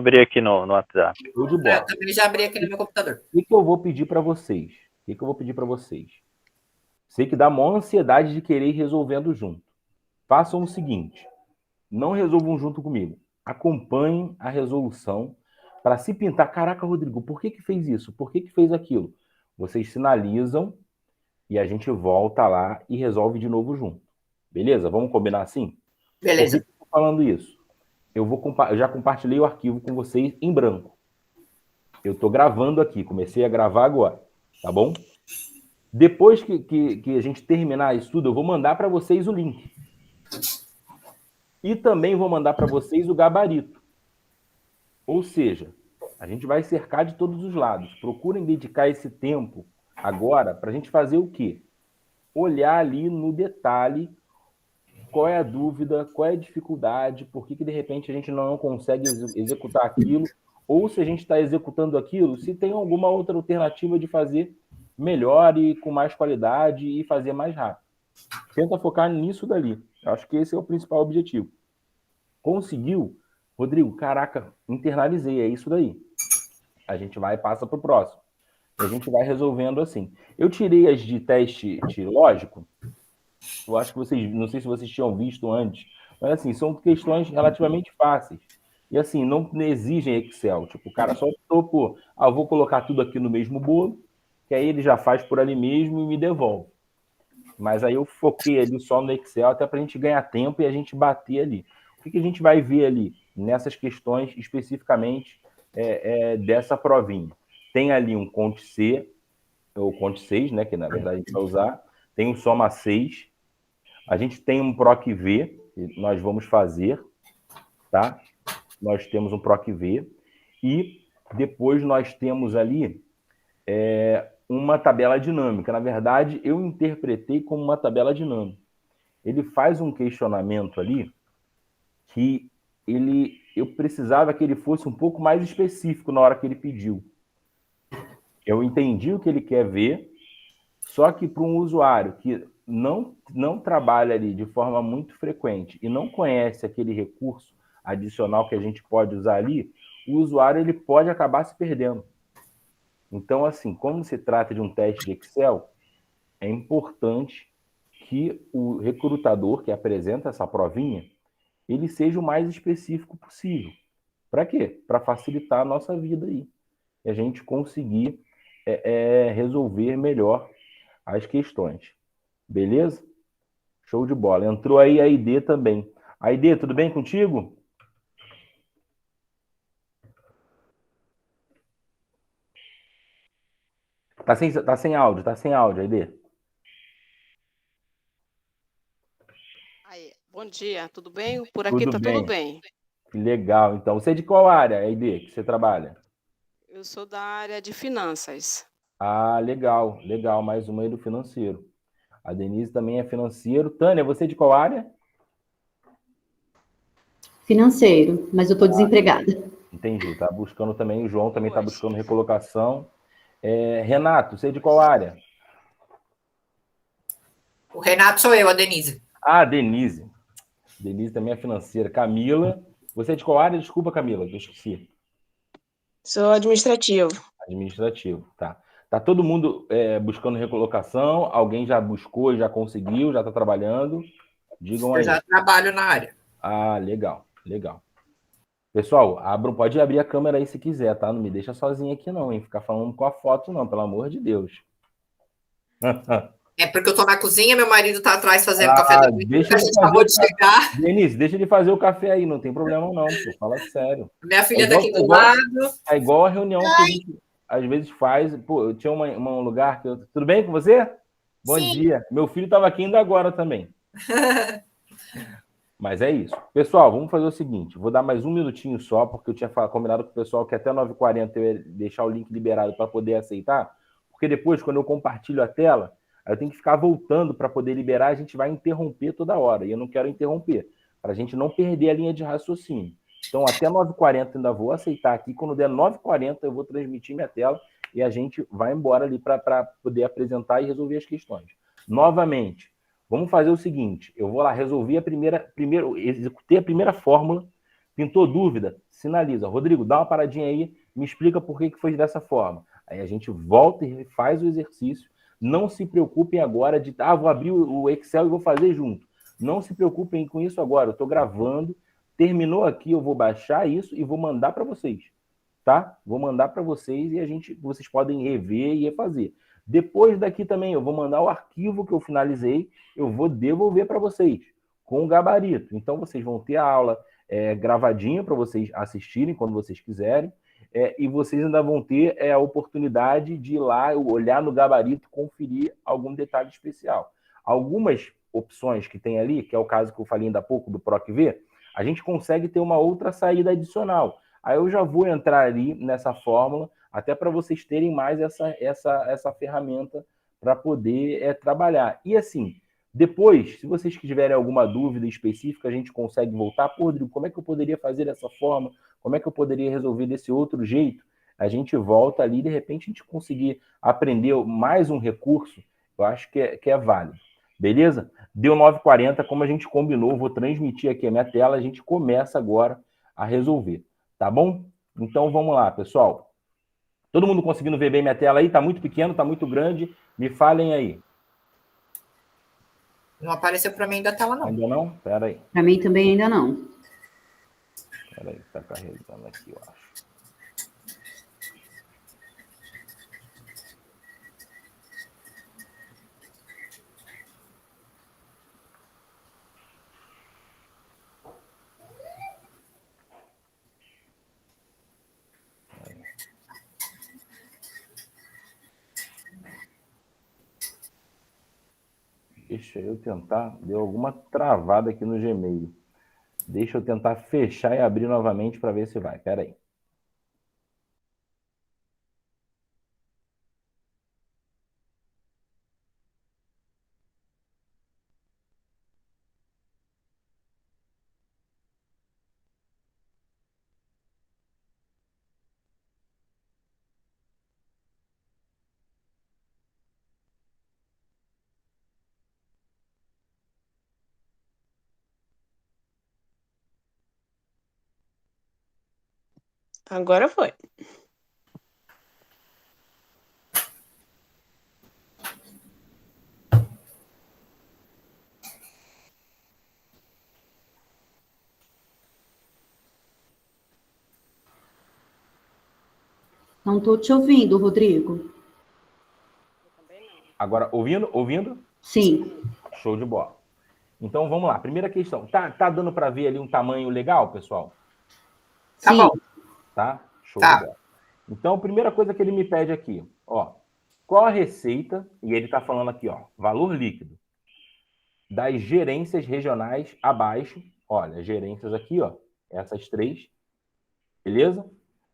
abri aqui no WhatsApp. Show de bola. Eu também já abri aqui no meu computador. O que eu vou pedir para vocês? Sei que dá uma ansiedade de querer ir resolvendo junto. Façam o seguinte: não resolvam junto comigo. Acompanhem a resolução para se pintar. Caraca, Rodrigo, por que fez isso? Por que fez aquilo? Vocês sinalizam e a gente volta lá e resolve de novo junto. Beleza? Vamos combinar assim? Beleza. Por que eu estou falando isso? Eu já compartilhei o arquivo com vocês em branco. Eu estou gravando aqui, comecei a gravar agora, tá bom? Depois que a gente terminar isso tudo, eu vou mandar para vocês o link. E também vou mandar para vocês o gabarito. Ou seja, a gente vai cercar de todos os lados. Procurem dedicar esse tempo agora para a gente fazer o quê? Olhar ali no detalhe qual é a dúvida, qual é a dificuldade, por que de repente a gente não consegue executar aquilo, ou se a gente está executando aquilo, se tem alguma outra alternativa de fazer melhor e com mais qualidade e fazer mais rápido. Tenta focar nisso dali. Eu acho que esse é o principal objetivo. Conseguiu? Rodrigo, caraca, internalizei, é isso daí. A gente vai e passa para o próximo. E a gente vai resolvendo assim. Eu tirei as de teste lógico. Eu acho que vocês, não sei se vocês tinham visto antes, mas assim, são questões relativamente fáceis. E assim, não exigem Excel. Tipo, o cara só optou por, eu vou colocar tudo aqui no mesmo bolo, que aí ele já faz por ali mesmo e me devolve. Mas aí eu foquei ali só no Excel, até para a gente ganhar tempo e a gente bater ali. O que a gente vai ver ali nessas questões especificamente dessa provinha? Tem ali um Conte C, ou Conte 6, né, que na verdade a gente vai usar. Tem um Soma 6. A gente tem um PROC V, que nós vamos fazer, tá? Nós temos um PROC V. E depois nós temos ali uma tabela dinâmica. Na verdade, eu interpretei como uma tabela dinâmica. Ele faz um questionamento ali que eu precisava que ele fosse um pouco mais específico na hora que ele pediu. Eu entendi o que ele quer ver, só que para um usuário que não trabalha ali de forma muito frequente e não conhece aquele recurso adicional que a gente pode usar ali, o usuário ele pode acabar se perdendo. Então, assim, como se trata de um teste de Excel, é importante que o recrutador que apresenta essa provinha, ele seja o mais específico possível. Para quê? Para facilitar a nossa vida aí. E a gente conseguir resolver melhor as questões. Beleza? Show de bola. Entrou aí a ID também. ID, tudo bem contigo? Tá sem áudio, ID. Aí, bom dia, tudo bem? Por aqui tá tudo bem. Legal, então. Você é de qual área, ID, que você trabalha? Eu sou da área de finanças. Ah, legal, legal. Mais uma aí do financeiro. A Denise também é financeiro. Tânia, você é de qual área? Financeiro, mas eu estou desempregada. Entendi, tá buscando também, o João também está buscando recolocação. Renato, você é de qual área? O Renato sou eu, a Denise. Ah, Denise. Denise também é financeira. Camila, você é de qual área? Desculpa, Camila, que eu esqueci. Sou administrativo. Administrativo, tá. Tá todo mundo buscando recolocação? Alguém já buscou, já conseguiu, já está trabalhando? Digam aí. Eu já trabalho na área. Ah, legal, legal. Pessoal, pode abrir a câmera aí se quiser, tá? Não me deixa sozinho aqui não, hein? Ficar falando com a foto não, pelo amor de Deus. É porque eu tô na cozinha, meu marido tá atrás fazendo café da manhã, a gente acabou de chegar. Denise, deixa ele fazer o café aí, não tem problema não, pô, fala sério. Minha filha tá aqui do lado. É igual a reunião que a gente às vezes faz. Pô, eu tinha um lugar que eu... Tudo bem com você? Bom dia. Meu filho estava aqui ainda agora também. Mas é isso. Pessoal, vamos fazer o seguinte. Vou dar mais um minutinho só, porque eu tinha combinado com o pessoal que até 9h40 eu ia deixar o link liberado para poder aceitar. Porque depois, quando eu compartilho a tela, eu tenho que ficar voltando para poder liberar. A gente vai interromper toda hora. E eu não quero interromper, para a gente não perder a linha de raciocínio. Então, até 9h40 ainda vou aceitar aqui. Quando der 9h40, eu vou transmitir minha tela e a gente vai embora ali para poder apresentar e resolver as questões. Novamente, vamos fazer o seguinte. Eu vou lá, executei a primeira fórmula, Pintou dúvida? Sinaliza. Rodrigo, dá uma paradinha aí, me explica por que foi dessa forma. Aí a gente volta e faz o exercício. Não se preocupem agora de, vou abrir o Excel e vou fazer junto. Não se preocupem com isso agora. Eu estou gravando, terminou aqui, eu vou baixar isso e vou mandar para vocês. Tá? Vou mandar para vocês e vocês podem rever e refazer. Depois daqui também, eu vou mandar o arquivo que eu finalizei, eu vou devolver para vocês, com o gabarito. Então, vocês vão ter a aula gravadinha para vocês assistirem quando vocês quiserem, e vocês ainda vão ter a oportunidade de ir lá, olhar no gabarito, conferir algum detalhe especial. Algumas opções que tem ali, que é o caso que eu falei ainda há pouco do PROC-V, a gente consegue ter uma outra saída adicional. Aí eu já vou entrar ali nessa fórmula, até para vocês terem mais essa ferramenta para poder trabalhar. E assim, depois, se vocês tiverem alguma dúvida específica, a gente consegue voltar. Pô, Rodrigo, como é que eu poderia fazer dessa forma? Como é que eu poderia resolver desse outro jeito? A gente volta ali e, de repente, a gente conseguir aprender mais um recurso, eu acho que é válido. Beleza? Deu 9h40, como a gente combinou, vou transmitir aqui a minha tela, a gente começa agora a resolver. Tá bom? Então, vamos lá, pessoal. Todo mundo conseguindo ver bem minha tela aí? Tá muito pequeno, tá muito grande? Me falem aí. Não apareceu para mim da tela, não. Ainda não? Pera aí. Para mim também ainda não. Pera aí, tá carregando aqui, eu acho. Deixa eu tentar, deu alguma travada aqui no Gmail. Deixa eu tentar fechar e abrir novamente para ver se vai. Espera aí. Agora foi. Não estou te ouvindo, Rodrigo. Agora, ouvindo? Sim. Show de bola. Então, vamos lá. Primeira questão. Tá dando para ver ali um tamanho legal, pessoal? Tá Sim. bom. Tá? Show Tá. de bola. Então, a primeira coisa que ele me pede aqui, ó. Qual a receita? E ele está falando aqui, ó. Valor líquido das gerências regionais abaixo. Olha, gerências aqui, ó. Essas 3. Beleza?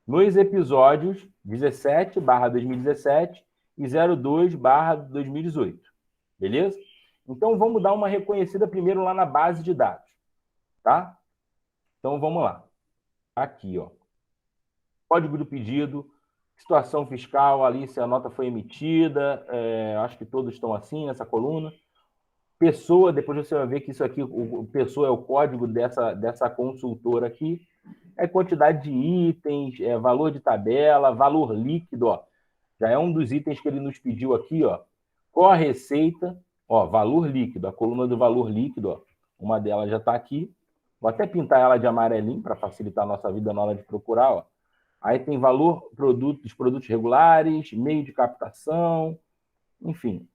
Nos episódios 17/2017 e 02/2018. Beleza? Então, vamos dar uma reconhecida primeiro lá na base de dados. Tá? Então, vamos lá. Aqui, ó. Código do pedido, situação fiscal, ali se a nota foi emitida, acho que todos estão assim nessa coluna. Pessoa, depois você vai ver que isso aqui, o pessoa é o código dessa consultora aqui. É quantidade de itens, valor de tabela, valor líquido, ó. Já é um dos itens que ele nos pediu aqui, ó. Qual a receita? Ó, valor líquido, a coluna do valor líquido, ó. Uma delas já está aqui. Vou até pintar ela de amarelinho para facilitar a nossa vida na hora de procurar, ó. Aí tem valor dos produtos regulares, meio de captação, enfim.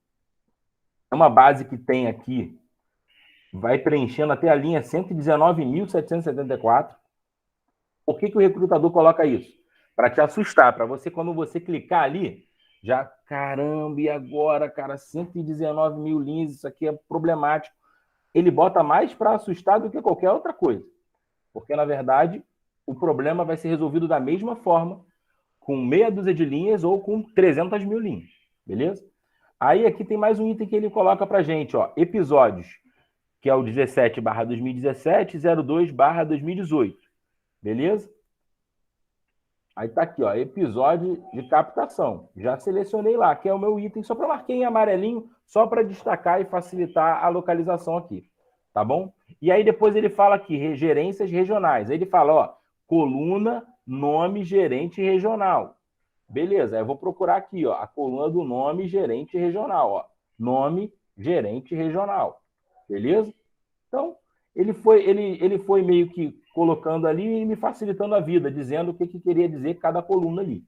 É uma base que tem aqui, vai preenchendo até a linha 119.774. Por que o recrutador coloca isso? Para te assustar, para você, quando você clicar ali, já, caramba, e agora, cara, 119 mil linhas, isso aqui é problemático. Ele bota mais para assustar do que qualquer outra coisa. Porque, na verdade, o problema vai ser resolvido da mesma forma, com meia dúzia de linhas ou com 300 mil linhas, beleza? Aí aqui tem mais um item que ele coloca para gente, ó, episódios, que é o 17/2017 e 02/2018, beleza? Aí tá aqui, ó, episódio de captação. Já selecionei lá, que é o meu item, só para marquei em amarelinho, só para destacar e facilitar a localização aqui, tá bom? E aí depois ele fala aqui, gerências regionais. Aí ele fala, ó, coluna, nome, gerente regional. Beleza, aí eu vou procurar aqui, ó, a coluna do nome, gerente regional, ó. Nome, gerente regional. Beleza? Então, ele foi meio que colocando ali e me facilitando a vida, dizendo o que queria dizer cada coluna ali.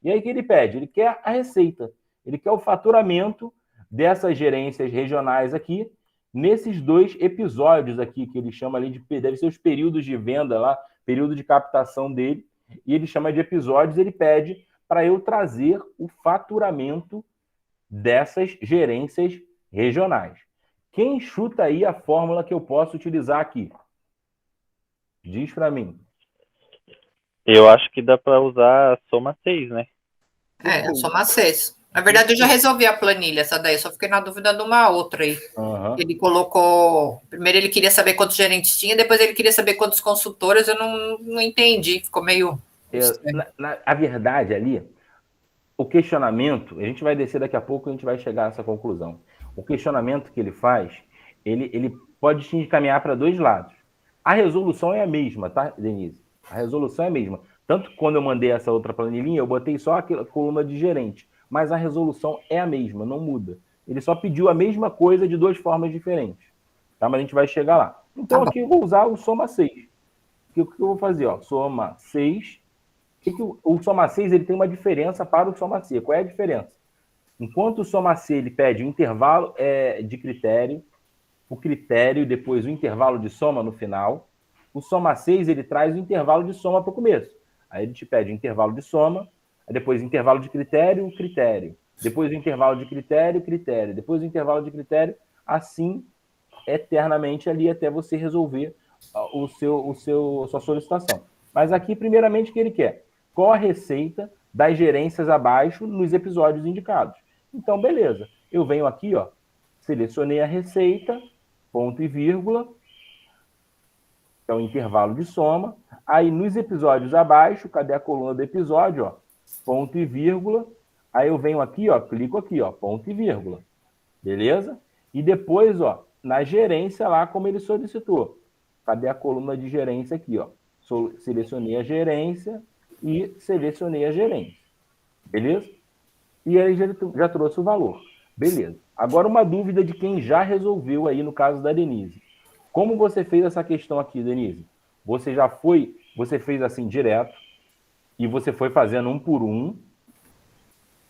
E aí o que ele pede? Ele quer a receita. Ele quer o faturamento dessas gerências regionais aqui, nesses 2 episódios aqui, que ele chama ali de, deve ser os períodos de venda lá, período de captação dele, e ele chama de episódios, ele pede para eu trazer o faturamento dessas gerências regionais. Quem chuta aí a fórmula que eu posso utilizar aqui? Diz para mim. Eu acho que dá para usar a soma 6, né? A soma 6. Na verdade, eu já resolvi a planilha, essa daí, só fiquei na dúvida de uma outra aí. Uhum. Ele colocou. Primeiro ele queria saber quantos gerentes tinha, depois ele queria saber quantos consultores, eu não entendi, ficou meio. A verdade ali, o questionamento, a gente vai descer daqui a pouco e a gente vai chegar a essa conclusão. O questionamento que ele faz, ele pode te encaminhar para 2 lados. A resolução é a mesma, tá, Denise? A resolução é a mesma. Tanto que quando eu mandei essa outra planilhinha, eu botei só aquela coluna de gerente. Mas a resolução é a mesma, não muda. Ele só pediu a mesma coisa de 2 formas diferentes. Tá? Mas a gente vai chegar lá. Então aqui eu vou usar o soma 6. O que eu vou fazer? Ó, soma 6. O soma 6 ele tem uma diferença para o soma C. Qual é a diferença? Enquanto o soma C ele pede o intervalo de critério, o critério e depois o intervalo de soma no final, o soma 6 ele traz o intervalo de soma para o começo. Aí ele te pede o intervalo de soma, aí depois o intervalo de critério, critério. Depois o intervalo de critério, critério. Depois o intervalo de critério, assim eternamente ali até você resolver a sua solicitação. Mas aqui, primeiramente, o que ele quer? Qual a receita das gerências abaixo nos episódios indicados? Então, beleza. Eu venho aqui, ó, selecionei a receita, ponto e vírgula, que é o intervalo de soma. Aí, nos episódios abaixo, cadê a coluna do episódio? Ó, ponto e vírgula. Aí eu venho aqui, ó, clico aqui, ó, ponto e vírgula. Beleza? E depois, ó, na gerência lá, como ele solicitou. Cadê a coluna de gerência aqui, ó? Selecionei a gerência e selecionei a gerência. Beleza? E aí já trouxe o valor. Beleza. Agora uma dúvida de quem já resolveu aí no caso da Denise. Como você fez essa questão aqui, Denise? Você fez assim direto e você foi fazendo um por um,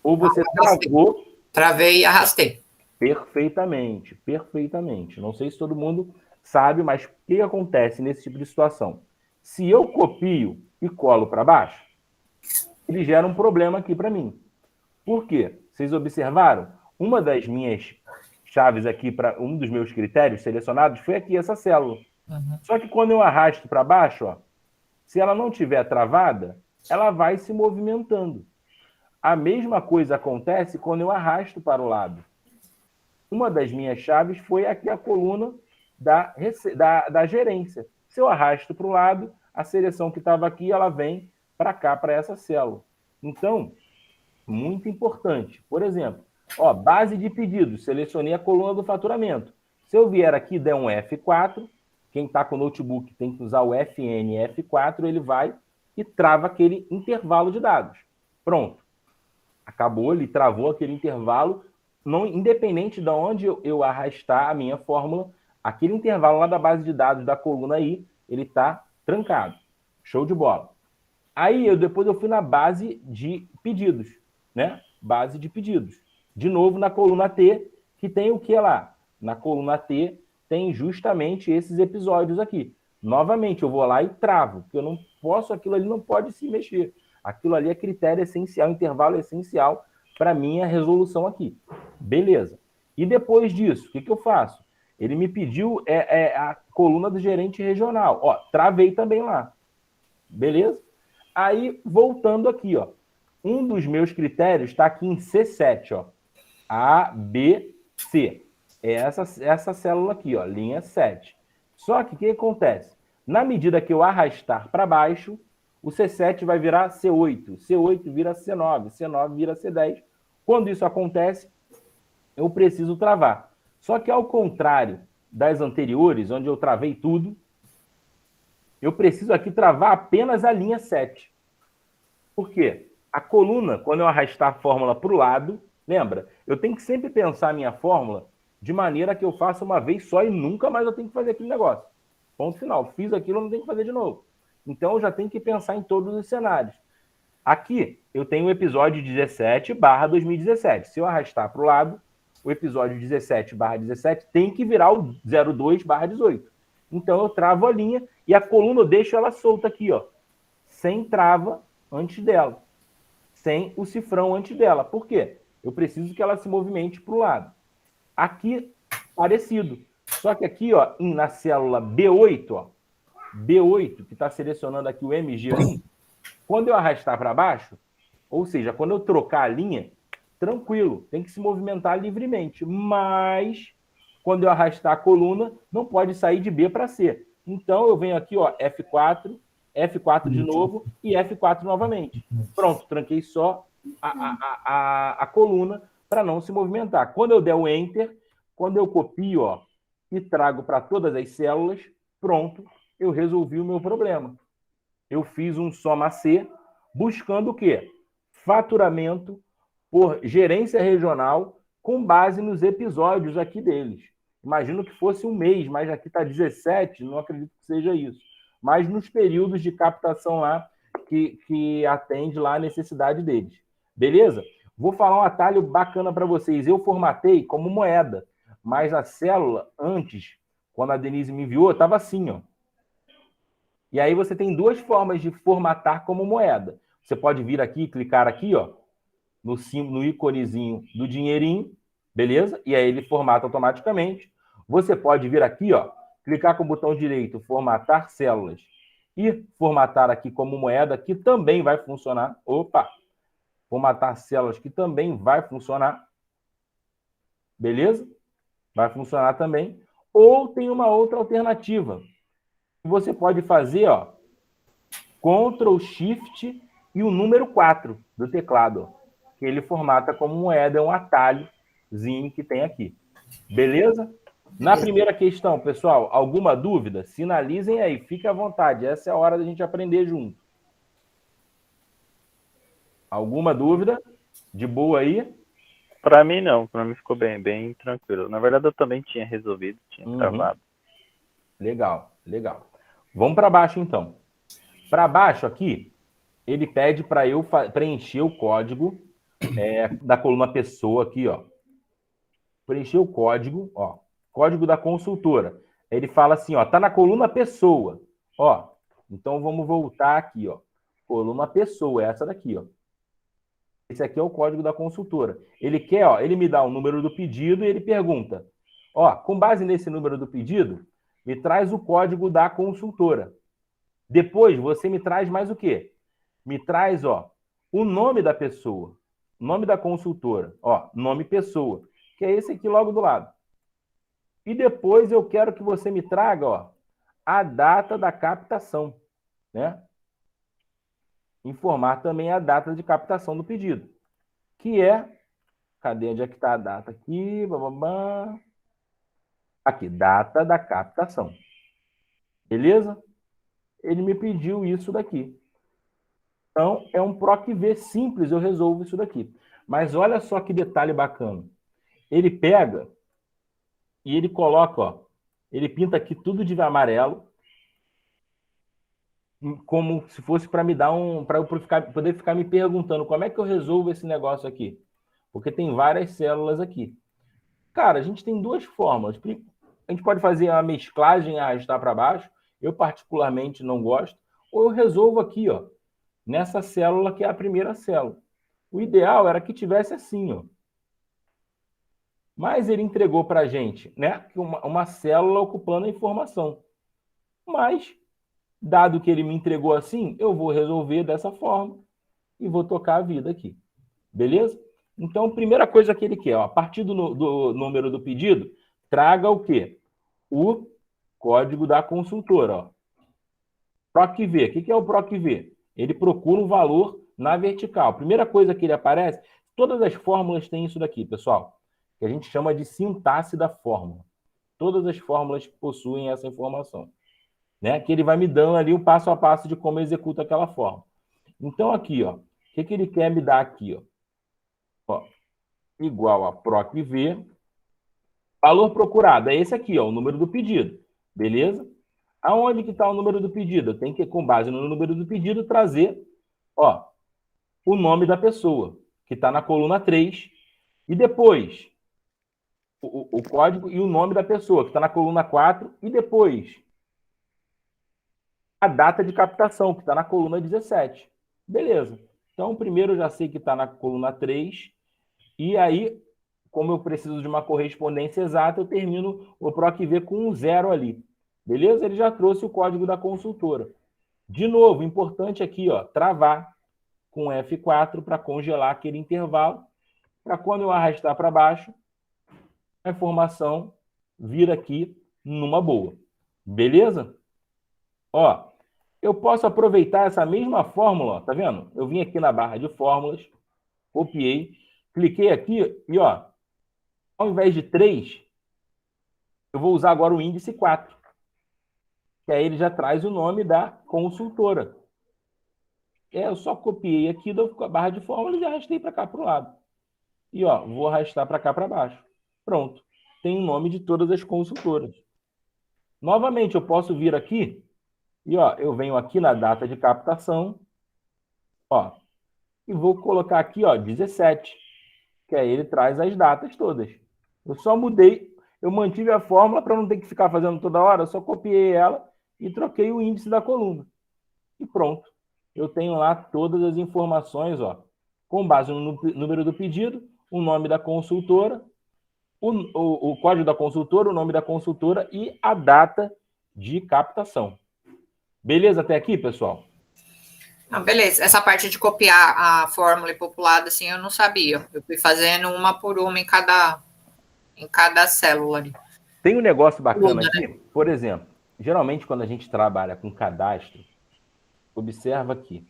ou você travou? Travei e arrastei. Perfeitamente, perfeitamente. Não sei se todo mundo sabe, mas o que acontece nesse tipo de situação? Se eu copio e colo para baixo, ele gera um problema aqui para mim. Por quê? Vocês observaram? Uma das minhas chaves aqui, para um dos meus critérios selecionados, foi aqui, essa célula. Uhum. Só que quando eu arrasto para baixo, ó, se ela não estiver travada, ela vai se movimentando. A mesma coisa acontece quando eu arrasto para o lado. Uma das minhas chaves foi aqui a coluna da gerência. Se eu arrasto para o lado, a seleção que estava aqui, ela vem para cá, para essa célula. Então, muito importante. Por exemplo, ó, base de pedidos, selecionei a coluna do faturamento. Se eu vier aqui e der um F4, quem está com o notebook tem que usar o FN F4, ele vai e trava aquele intervalo de dados. Pronto. Acabou, ele travou aquele intervalo, não, independente de onde eu arrastar a minha fórmula, aquele intervalo lá da base de dados da coluna aí, ele está trancado. Show de bola. Aí, depois eu fui na base de pedidos, né? Base de pedidos. De novo, na coluna T, que tem o que lá? Na coluna T, tem justamente esses episódios aqui. Novamente, eu vou lá e travo, porque eu não posso, aquilo ali não pode se mexer. Aquilo ali é critério essencial, intervalo essencial para minha resolução aqui. Beleza. E depois disso, o que eu faço? Ele me pediu a coluna do gerente regional. Ó, travei também lá. Beleza? Aí, voltando aqui, ó. Um dos meus critérios está aqui em C7, ó. A, B, C. É essa célula aqui, ó, linha 7. Só que o que acontece? Na medida que eu arrastar para baixo, o C7 vai virar C8. C8 vira C9. C9 vira C10. Quando isso acontece, eu preciso travar. Só que, ao contrário das anteriores, onde eu travei tudo, eu preciso aqui travar apenas a linha 7. Por quê? A coluna, quando eu arrastar a fórmula para o lado, lembra? Eu tenho que sempre pensar a minha fórmula de maneira que eu faça uma vez só e nunca mais eu tenho que fazer aquele negócio. Ponto final. Fiz aquilo, eu não tenho que fazer de novo. Então, eu já tenho que pensar em todos os cenários. Aqui, eu tenho o episódio 17/2017. Se eu arrastar para o lado, o episódio 17/17 tem que virar o 02/18. Então, eu travo a linha e a coluna eu deixo ela solta aqui, ó, sem trava antes dela, sem o cifrão antes dela. Por quê? Eu preciso que ela se movimente para o lado. Aqui, parecido. Só que aqui, ó, na célula B8, ó, B8, que está selecionando aqui o MG1, quando eu arrastar para baixo, ou seja, quando eu trocar a linha, tranquilo, tem que se movimentar livremente. Mas, quando eu arrastar a coluna, não pode sair de B para C. Então, eu venho aqui, ó, F4, F4 de novo e F4 novamente. Pronto, tranquei só a coluna para não se movimentar. Quando eu der o Enter, quando eu copio, ó, e trago para todas as células, pronto, eu resolvi o meu problema. Eu fiz um soma C buscando o quê? Faturamento por gerência regional com base nos episódios aqui deles. Imagino que fosse um mês, mas aqui está 17, não acredito que seja isso. Mas nos períodos de captação lá que atende lá a necessidade deles. Beleza? Vou falar um atalho bacana para vocês. Eu formatei como moeda, mas a célula antes, quando a Denise me enviou, estava assim, ó. E aí você tem duas formas de formatar como moeda. Você pode vir aqui, clicar aqui, ó, no símbolo, no íconezinho do dinheirinho, beleza? E aí ele formata automaticamente. Você pode vir aqui, ó, clicar com o botão direito, formatar células, e formatar aqui como moeda, que também vai funcionar. Opa! Formatar células, que também vai funcionar. Beleza? Vai funcionar também. Ou tem uma outra alternativa. Você pode fazer, ó, Ctrl Shift e o número 4 do teclado, ó, que ele formata como moeda, é um atalhozinho que tem aqui. Beleza? Na primeira questão, pessoal, alguma dúvida? Sinalizem aí, fique à vontade. Essa é a hora da gente aprender junto. Alguma dúvida? De boa aí? Para mim, não. Para mim ficou bem tranquilo. Na verdade, eu também tinha resolvido, tinha travado. Legal, legal. Vamos para baixo, então. Para baixo aqui, ele pede para eu preencher o código da coluna pessoa aqui, ó. Preencher o código, ó. Código da consultora. Ele fala assim, ó, tá na coluna pessoa. Ó, então vamos voltar aqui, ó. Coluna pessoa, essa daqui, ó. Esse aqui é o código da consultora. Ele quer, ó, ele me dá o número do pedido e ele pergunta, ó, com base nesse número do pedido, me traz o código da consultora. Depois, você me traz mais o quê? Me traz, ó, o nome da pessoa, nome da consultora, ó, nome pessoa, que é esse aqui logo do lado. E depois eu quero que você me traga, ó, a data da captação, né? Informar também a data de captação do pedido, que é, cadê onde é que está a data aqui? Aqui, data da captação. Beleza? Ele me pediu isso daqui. Então, é um PROC-V simples, eu resolvo isso daqui. Mas olha só que detalhe bacana. Ele pega e ele coloca, ó, ele pinta aqui tudo de amarelo, como se fosse para me dar para eu poder ficar me perguntando como é que eu resolvo esse negócio aqui. Porque tem várias células aqui. Cara, a gente tem duas formas. A gente pode fazer a mesclagem, arrastar para baixo. Eu particularmente não gosto. Ou eu resolvo aqui, ó, nessa célula que é a primeira célula. O ideal era que tivesse assim, ó. Mas ele entregou para a gente, né, uma célula ocupando a informação. Mas, dado que ele me entregou assim, eu vou resolver dessa forma e vou tocar a vida aqui. Beleza? Então, a primeira coisa que ele quer, ó, a partir do número do pedido, traga o quê? O código da consultora. Ó. PROC-V. O que é o PROC-V? Ele procura um valor na vertical. Primeira coisa que ele aparece, todas as fórmulas têm isso daqui, pessoal, que a gente chama de sintaxe da fórmula. todas as fórmulas que possuem essa informação, né? Que ele vai me dando ali o passo a passo de como eu executo aquela fórmula. Então, aqui, ó, o que ele quer me dar aqui, ó? Ó, igual a PROC-V, valor procurado, é esse aqui, ó, o número do pedido, beleza? Aonde que está o número do pedido? Eu tenho que, com base no número do pedido, trazer, ó, o nome da pessoa, que está na coluna 3, e depois o código e o nome da pessoa, que está na coluna 4, e depois a data de captação, que está na coluna 17. Beleza. Então, primeiro eu já sei que está na coluna 3, e aí, como eu preciso de uma correspondência exata, eu termino o PROC-V com um 0 ali. Beleza? Ele já trouxe o código da consultora. De novo, importante aqui, ó, travar com F4 para congelar aquele intervalo, para quando eu arrastar para baixo, a informação vir aqui numa boa. Beleza? Ó, eu posso aproveitar essa mesma fórmula, ó, tá vendo? Eu vim aqui na barra de fórmulas, copiei, cliquei aqui e, ó, ao invés de 3, eu vou usar agora o índice 4, que aí ele já traz o nome da consultora. Eu só copiei aqui da barra de fórmulas e arrastei para cá para o lado. E, ó, vou arrastar para cá para baixo. Pronto. Tem o nome de todas as consultoras. Novamente, eu posso vir aqui e, ó, eu venho aqui na data de captação, ó, e vou colocar aqui, ó, 17, que aí ele traz as datas todas. Eu só mudei, eu mantive a fórmula para não ter que ficar fazendo toda hora, eu só copiei ela e troquei o índice da coluna. E pronto. Eu tenho lá todas as informações, ó, com base no número do pedido, o nome da consultora, o código da consultora, o nome da consultora e a data de captação. Beleza até aqui, pessoal? Ah, beleza. Essa parte de copiar a fórmula e populada, assim, eu não sabia. Eu fui fazendo uma por uma em cada célula ali. Tem um negócio bacana aqui, por exemplo, geralmente quando a gente trabalha com cadastro, observa aqui,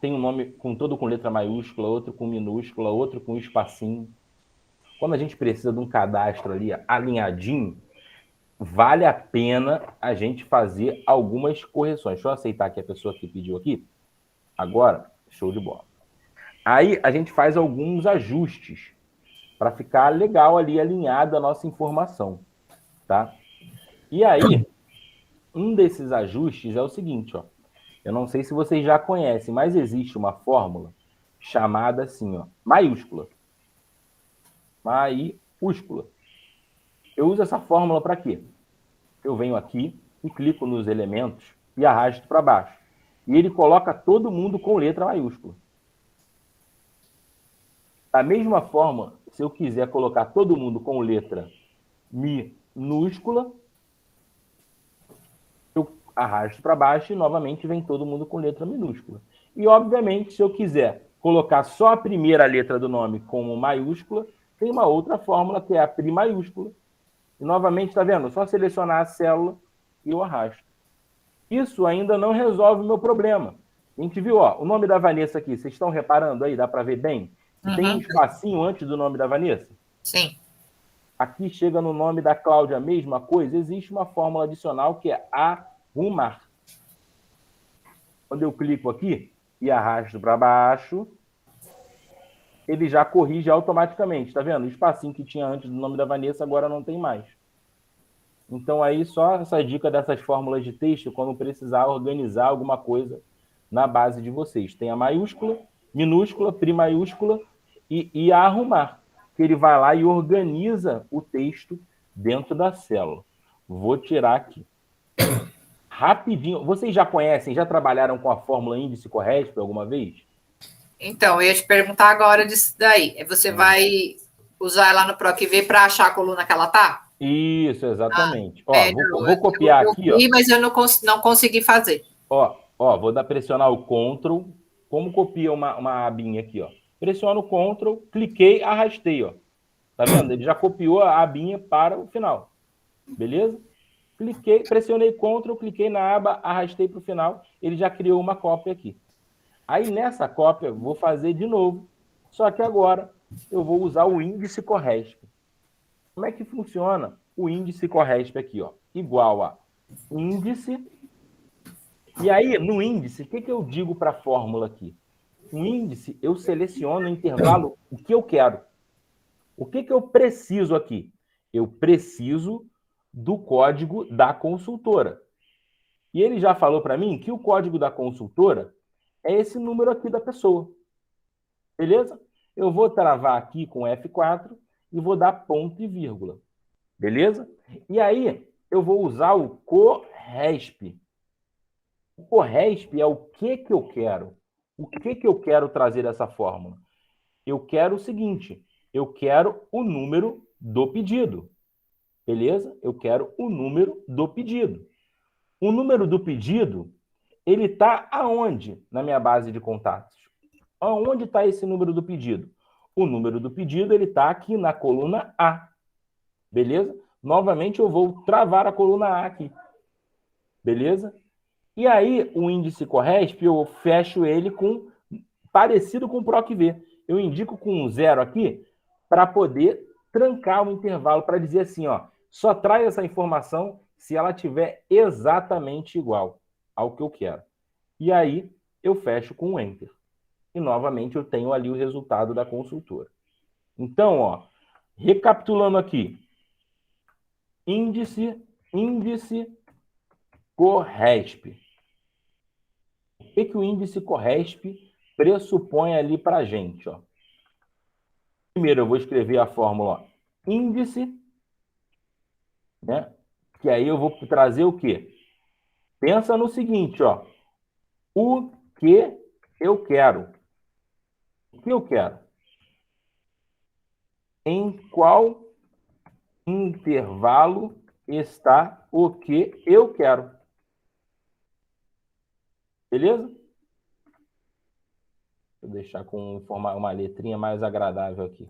tem um nome todo com letra maiúscula, outro com minúscula, outro com espacinho. Quando a gente precisa de um cadastro ali alinhadinho, vale a pena a gente fazer algumas correções. Deixa eu aceitar que a pessoa que pediu aqui. Agora, show de bola. Aí a gente faz alguns ajustes para ficar legal ali alinhada a nossa informação, tá? E aí, um desses ajustes é o seguinte, ó. Eu não sei se vocês já conhecem, mas existe uma fórmula chamada assim, ó, maiúscula. Maiúscula. Eu uso essa fórmula para quê? Eu venho aqui e clico nos elementos e arrasto para baixo. E ele coloca todo mundo com letra maiúscula. Da mesma forma, se eu quiser colocar todo mundo com letra minúscula, eu arrasto para baixo e novamente vem todo mundo com letra minúscula. E, obviamente, se eu quiser colocar só a primeira letra do nome como maiúscula, tem uma outra fórmula que é a primaiúscula. E, novamente, está vendo? Só selecionar a célula e eu arrasto. Isso ainda não resolve o meu problema. A gente viu, ó, o nome da Vanessa aqui. Vocês estão reparando aí? Dá para ver bem? Tem um espacinho antes do nome da Vanessa? Sim. Aqui chega no nome da Cláudia, a mesma coisa. Existe uma fórmula adicional que é arrumar. Quando eu clico aqui e arrasto para baixo, ele já corrige automaticamente. Tá vendo? O espacinho que tinha antes do nome da Vanessa agora não tem mais. Então, aí, só essa dica dessas fórmulas de texto, quando precisar organizar alguma coisa na base de vocês. Tem a maiúscula, minúscula, primaiúscula e a arrumar, que ele vai lá e organiza o texto dentro da célula. Vou tirar aqui. Rapidinho. Vocês já conhecem, já trabalharam com a fórmula índice corresp alguma vez? Então, eu ia te perguntar agora disso daí. Você vai usar lá no PROC-V para achar a coluna que ela tá? Isso, exatamente. Vou copiar aqui, ó. Mas eu não consegui fazer. Ó, vou pressionar o Ctrl. Como copia uma abinha aqui, ó. Pressiono o Ctrl, cliquei, arrastei, ó. Tá vendo? Ele já copiou a abinha para o final. Beleza? Cliquei, pressionei Ctrl, cliquei na aba, arrastei para o final. Ele já criou uma cópia aqui. Aí, nessa cópia, vou fazer de novo. Só que agora, eu vou usar o índice corresp. Como é que funciona o índice CORRESP aqui, ó, igual a índice. E aí, no índice, o que eu digo para a fórmula aqui? O índice, eu seleciono o intervalo, o que eu quero. O que eu preciso aqui? Eu preciso do código da consultora. E ele já falou para mim que o código da consultora é esse número aqui da pessoa. Beleza? Eu vou travar aqui com F4 e vou dar ponto e vírgula. Beleza? E aí, eu vou usar o CORRESP. O CORRESP é o que eu quero. O que eu quero trazer dessa fórmula? Eu quero o seguinte, eu quero o número do pedido. Beleza? Eu quero o número do pedido. O número do pedido, ele está aonde na minha base de contatos? Aonde está esse número do pedido? O número do pedido, ele está aqui na coluna A. Beleza? Novamente, eu vou travar a coluna A aqui. Beleza? E aí, o índice CORRESP, eu fecho ele com parecido com o PROC-V. Eu indico com um 0 aqui para poder trancar o intervalo, para dizer assim, ó, só traz essa informação se ela tiver exatamente igual ao que eu quero. E aí, eu fecho com um Enter. E, novamente, eu tenho ali o resultado da consultora. Então, ó, recapitulando aqui, índice CORRESP. O que o índice CORRESP pressupõe ali para a gente? Ó? Primeiro, eu vou escrever a fórmula ó, índice, né? Que aí eu vou trazer o quê? Pensa no seguinte, ó, o que eu quero. O que eu quero? Em qual intervalo está o que eu quero? Beleza? Vou deixar com uma letrinha mais agradável aqui.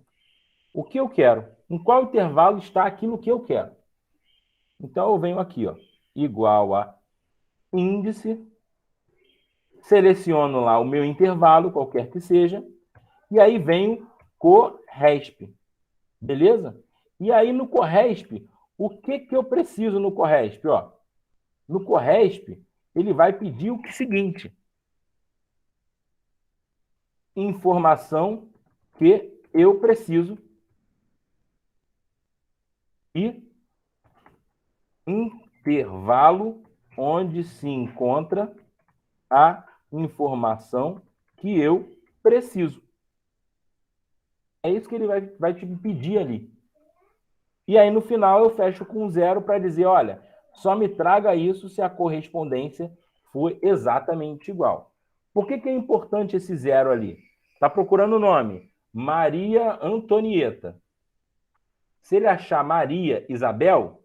O que eu quero? Em qual intervalo está aqui no que eu quero? Então, eu venho aqui, ó, igual a índice, seleciono lá o meu intervalo, qualquer que seja, e aí venho CORRESP. Beleza? E aí, no CORRESP, o que eu preciso no CORRESP? Ó, no CORRESP, ele vai pedir o seguinte: informação que eu preciso e intervalo onde se encontra a informação que eu preciso. É isso que ele vai te pedir ali. E aí, no final, eu fecho com 0 para dizer, olha, só me traga isso se a correspondência for exatamente igual. Por que é importante esse 0 ali? Está procurando o nome. Maria Antonieta. Se ele achar Maria Isabel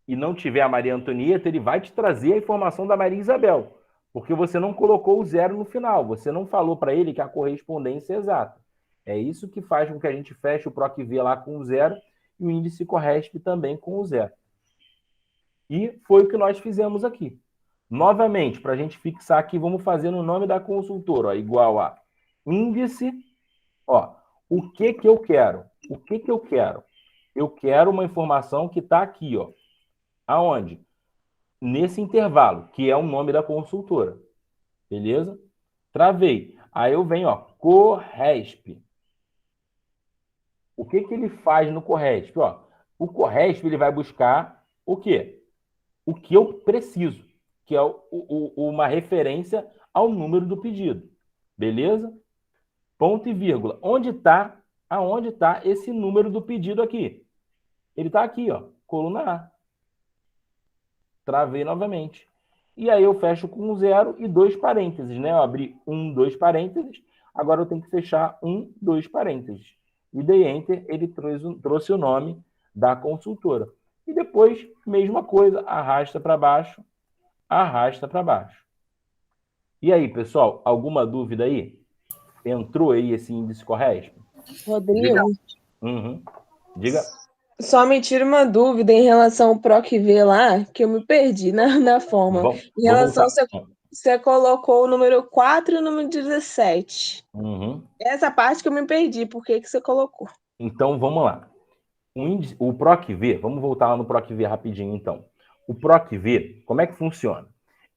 e não tiver a Maria Antonieta, ele vai te trazer a informação da Maria Isabel, porque você não colocou o 0 no final, você não falou para ele que a correspondência é exata. É isso que faz com que a gente feche o PROC-V lá com o 0 e o índice CORRESP também com o 0. E foi o que nós fizemos aqui. Novamente, para a gente fixar aqui, vamos fazer no nome da consultora, ó, igual a índice, ó, o que eu quero? O que eu quero? Eu quero uma informação que está aqui, ó. Aonde? Nesse intervalo, que é o nome da consultora. Beleza? Travei. Aí eu venho, ó, CORRESP. O que ele faz no CORRESP? Ó, o CORRESP ele vai buscar o quê? O que eu preciso, que é uma referência ao número do pedido. Beleza? Ponto e vírgula. Aonde está esse número do pedido aqui? Ele está aqui, ó, coluna A. Travei novamente. E aí eu fecho com 0 e 2 parênteses, né? Eu abri 2 parênteses, agora eu tenho que fechar 2 parênteses. E dei Enter, ele trouxe o nome da consultora. E depois, mesma coisa, arrasta para baixo, arrasta para baixo. E aí, pessoal, alguma dúvida aí? Entrou aí esse índice CORRESP? Rodrigo, Diga. só me tira uma dúvida em relação ao PROC-V lá, que eu me perdi na fórmula. Em relação, você colocou o número 4 e o número 17. Essa parte que eu me perdi, por que você colocou? Então, vamos lá. O PROC-V, vamos voltar lá no PROC-V rapidinho, então. O PROC-V, como é que funciona?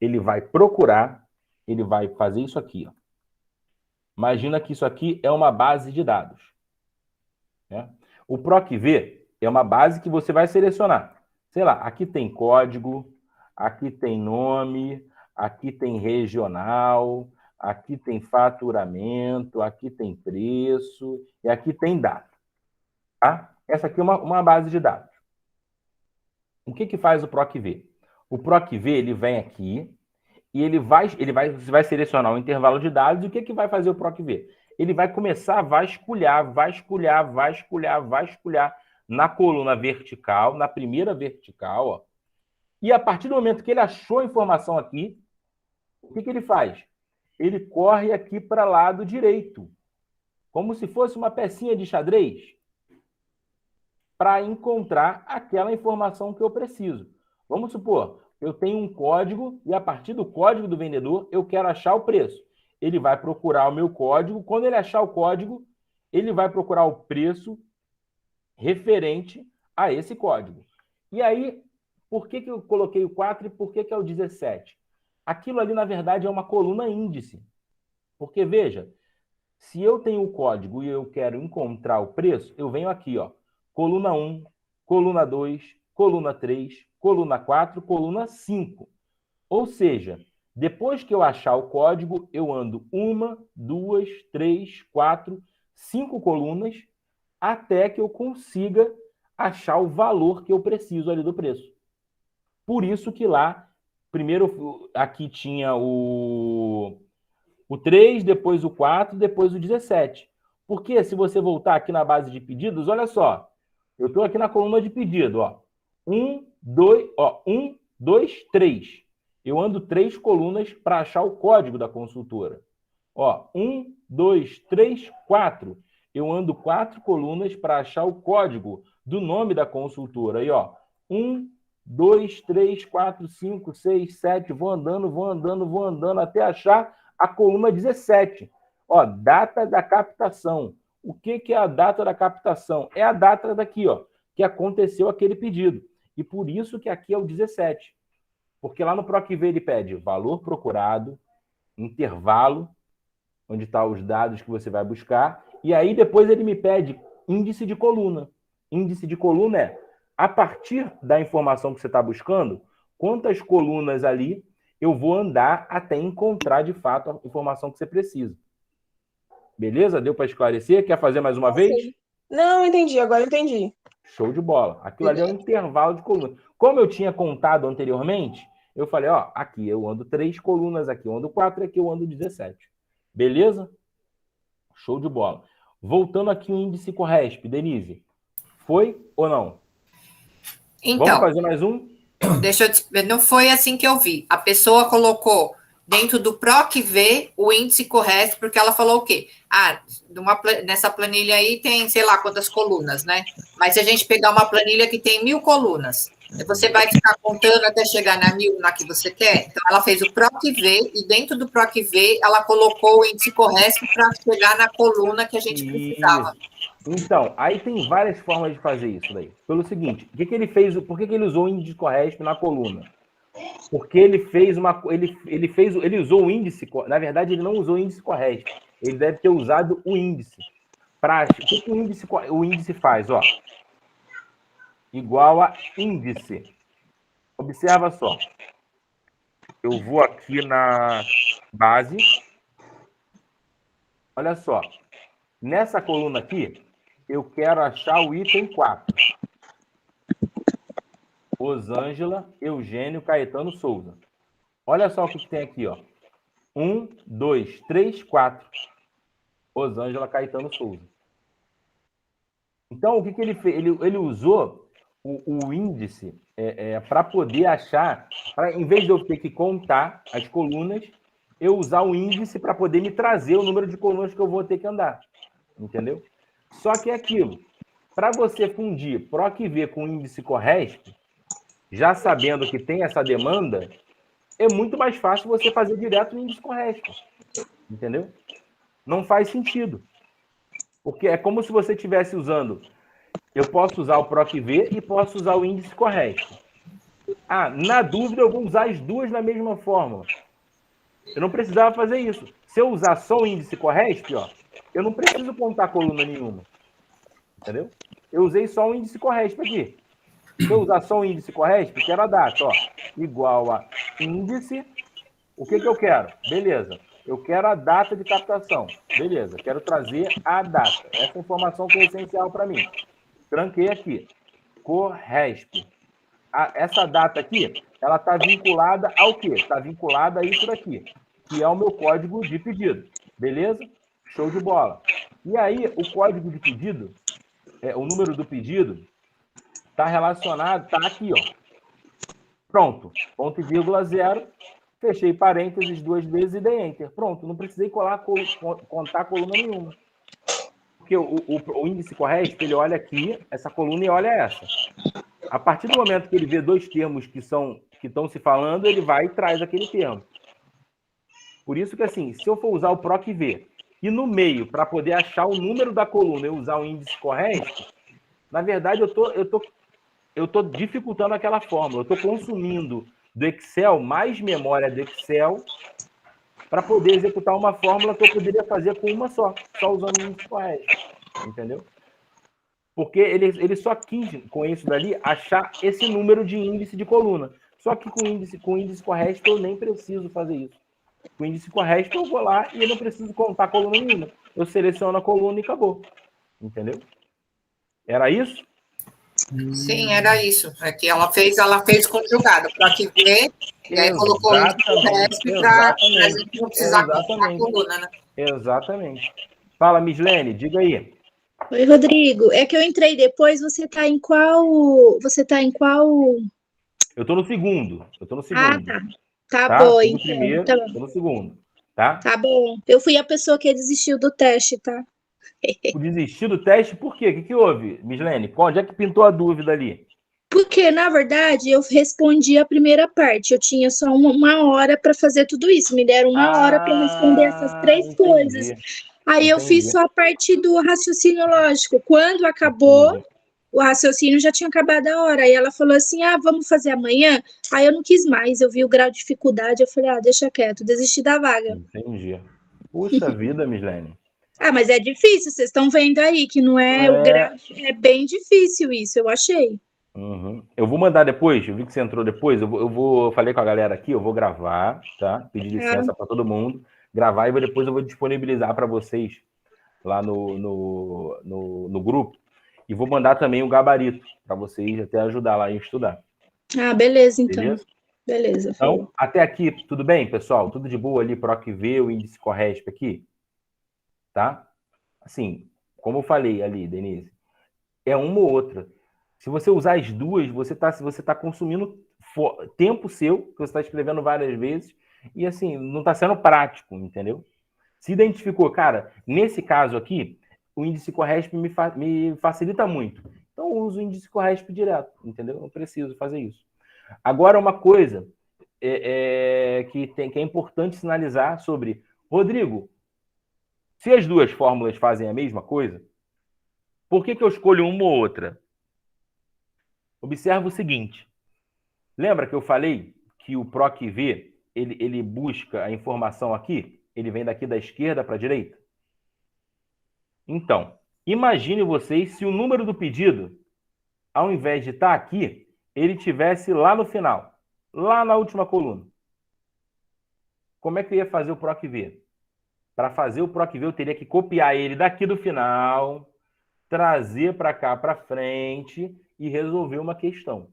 Ele vai procurar, ele vai fazer isso aqui, ó. Imagina que isso aqui é uma base de dados, né? O PROC-V é uma base que você vai selecionar. Sei lá, aqui tem código, aqui tem nome, aqui tem regional, aqui tem faturamento, aqui tem preço e aqui tem data. Tá? Essa aqui é uma base de dados. O que faz o PROC-V? O PROC-V, ele vem aqui e você vai selecionar o intervalo de dados. E o que vai fazer o PROC-V? Ele vai começar a vasculhar na coluna vertical, na primeira vertical, ó. E a partir do momento que ele achou a informação aqui, o que ele faz? Ele corre aqui para o lado direito, como se fosse uma pecinha de xadrez, para encontrar aquela informação que eu preciso. Vamos supor, eu tenho um código e a partir do código do vendedor eu quero achar o preço. Ele vai procurar o meu código. Quando ele achar o código, ele vai procurar o preço referente a esse código. E aí, por que eu coloquei o 4 e por que é o 17? Aquilo ali, na verdade, é uma coluna índice. Porque, veja, se eu tenho o código e eu quero encontrar o preço, eu venho aqui, ó, coluna 1, coluna 2, coluna 3, coluna 4, coluna 5. Ou seja, depois que eu achar o código, eu ando 1, 2, 3, 4, 5 colunas até que eu consiga achar o valor que eu preciso ali do preço. Por isso que lá, primeiro aqui tinha o 3, depois o 4, depois o 17. Porque se você voltar aqui na base de pedidos, olha só, eu estou aqui na coluna de pedido, ó. 1, 2, 3. Eu ando 3 colunas para achar o código da consultora. Ó, 1, 2, 3, 4. Eu ando 4 colunas para achar o código do nome da consultora. Aí, ó, 1, 2, 3, 4, 5, 6, 7. Vou andando até achar a coluna 17. Ó, data da captação. O que é a data da captação? É a data daqui, ó, que aconteceu aquele pedido. E por isso que aqui é o 17. Porque lá no PROC-V ele pede valor procurado, intervalo, onde estão os dados que você vai buscar, e aí depois ele me pede índice de coluna. Índice de coluna é, a partir da informação que você está buscando, quantas colunas ali eu vou andar até encontrar, de fato, a informação que você precisa. Beleza? Deu para esclarecer? Quer fazer mais uma vez? Não, entendi. Agora entendi. Show de bola. Aquilo ali é um intervalo de coluna. Como eu tinha contado anteriormente, eu falei, ó, aqui eu ando 3 colunas, aqui eu ando 4, aqui eu ando 17. Beleza? Show de bola. Voltando aqui o índice Corresp, Denise. Foi ou não? Então, vamos fazer mais um? Deixa eu te... Não foi assim que eu vi. A pessoa colocou dentro do PROC-V o índice Corresp, porque ela falou o quê? Nessa planilha aí tem, sei lá, quantas colunas, né? Mas se a gente pegar uma planilha que tem 1000 colunas, você vai ficar contando até chegar na 1000 na que você quer? Então, ela fez o PROC-V e dentro do PROC-V ela colocou o índice Corresp para chegar na coluna que a gente precisava. Então, aí tem várias formas de fazer isso daí. Pelo seguinte, o que ele fez? Por que ele usou o índice Corresp na coluna? Porque ele fez ele usou o índice, na verdade ele não usou o índice Corresp. Ele deve ter usado o índice. O que o índice faz? Ó, igual a índice. Observa só. Eu vou aqui na base. Olha só. Nessa coluna aqui, eu quero achar o item 4. Rosângela, Eugênio, Caetano, Souza. Olha só o que tem aqui, ó. 1, 2, 3, 4. Rosângela, Caetano, Souza. Então, o que ele fez? Ele usou o índice para poder achar, em vez de eu ter que contar as colunas, eu usar o índice para poder me trazer o número de colunas que eu vou ter que andar. Entendeu? Só que é aquilo. Para você fundir PROC-V com índice Corresp, já sabendo que tem essa demanda, é muito mais fácil você fazer direto no índice Corresp. Entendeu? Não faz sentido. Porque é como se você estivesse usando eu posso usar o PROC-V e posso usar o índice CORRESP. Na dúvida, eu vou usar as duas na mesma fórmula. Eu não precisava fazer isso. Se eu usar só o índice CORRESP, ó, eu não preciso contar coluna nenhuma. Entendeu? Eu usei só o índice CORRESP aqui. Se eu usar só o índice CORRESP, quero a data, ó, igual a índice. O que eu quero? Beleza. Eu quero a data de captação. Beleza. Quero trazer a data. Essa informação que é essencial para mim. Tranquei aqui. CORRESP. Essa data aqui, ela está vinculada ao quê? Está vinculada a isso daqui, que é o meu código de pedido. Beleza? Show de bola. E aí, o código de pedido, o número do pedido, está relacionado, está aqui, ó. Pronto. Ponto e vírgula 0. Fechei parênteses 2 vezes e dei Enter. Pronto. Não precisei contar coluna nenhuma. Porque o índice CORRESP, ele olha aqui, essa coluna, e olha essa. A partir do momento que ele vê dois termos que estão se falando, ele vai e traz aquele termo. Por isso que, assim, se eu for usar o PROC-V e no meio, para poder achar o número da coluna, eu usar o índice CORRESP, na verdade, eu tô dificultando aquela fórmula. Eu estou consumindo do Excel mais memória do Excel para poder executar uma fórmula que eu poderia fazer com uma só usando o índice CORRESP. Entendeu? Porque ele só quis, com isso dali, achar esse número de índice de coluna. Só que com o índice CORRESP eu nem preciso fazer isso. Com o índice CORRESP eu vou lá e eu não preciso contar coluna nenhuma. Eu seleciono a coluna e acabou. Entendeu? Era isso? Sim, era isso. É que ela fez conjugado, PROC-V, e aí colocou o índice CORRESP para a gente não precisar contar a coluna, né? Exatamente. Fala, Mislene, diga aí. Oi, Rodrigo. É que eu entrei depois, você tá em qual? Eu tô no segundo. Ah, tá. Tá bom, no então. primeiro, Tá tô no segundo. Tá? Tá bom. Eu fui a pessoa que desistiu do teste, tá? Desistir do teste, por quê? O que houve, Mislene? Onde é que pintou a dúvida ali? Porque, na verdade, eu respondi a primeira parte. Eu tinha só uma hora para fazer tudo isso. Me deram uma hora para responder essas três coisas. Aí eu fiz só a parte do raciocínio lógico. Quando acabou, o raciocínio já tinha acabado a hora. Aí ela falou assim, vamos fazer amanhã? Aí eu não quis mais. Eu vi o grau de dificuldade. Eu falei, deixa quieto. Desisti da vaga. Entendi. Puxa vida, Mislene. Mas é difícil. Vocês estão vendo aí que não é o grau. É bem difícil isso, eu achei. Uhum. Eu vou mandar depois, eu vi que você entrou depois, eu falei com a galera aqui, eu vou gravar, tá? Pedir licença para todo mundo, gravar e depois eu vou disponibilizar para vocês lá no grupo e vou mandar também o gabarito para vocês até ajudar lá em estudar. Beleza, então. Beleza. Então, até aqui, tudo bem, pessoal? Tudo de boa ali, PROC-V, o índice CORRESP aqui? Tá? Assim, como eu falei ali, Denise, é uma ou outra. Se você usar as duas, você tá consumindo tempo seu, que você está escrevendo várias vezes, e assim, não está sendo prático, entendeu? Se identificou, cara, nesse caso aqui, o índice CORRESP me facilita muito. Então, eu uso o índice CORRESP direto, entendeu? Não preciso fazer isso. Agora, uma coisa que é importante sinalizar sobre... Rodrigo, se as duas fórmulas fazem a mesma coisa, por que eu escolho uma ou outra? Observa o seguinte. Lembra que eu falei que o PROC-V, ele busca a informação aqui? Ele vem daqui da esquerda para a direita? Então, imagine vocês se o número do pedido, ao invés de estar aqui, ele estivesse lá no final, lá na última coluna. Como é que eu ia fazer o PROC-V? Para fazer o PROC-V, eu teria que copiar ele daqui do final, trazer para cá, para frente e resolver uma questão.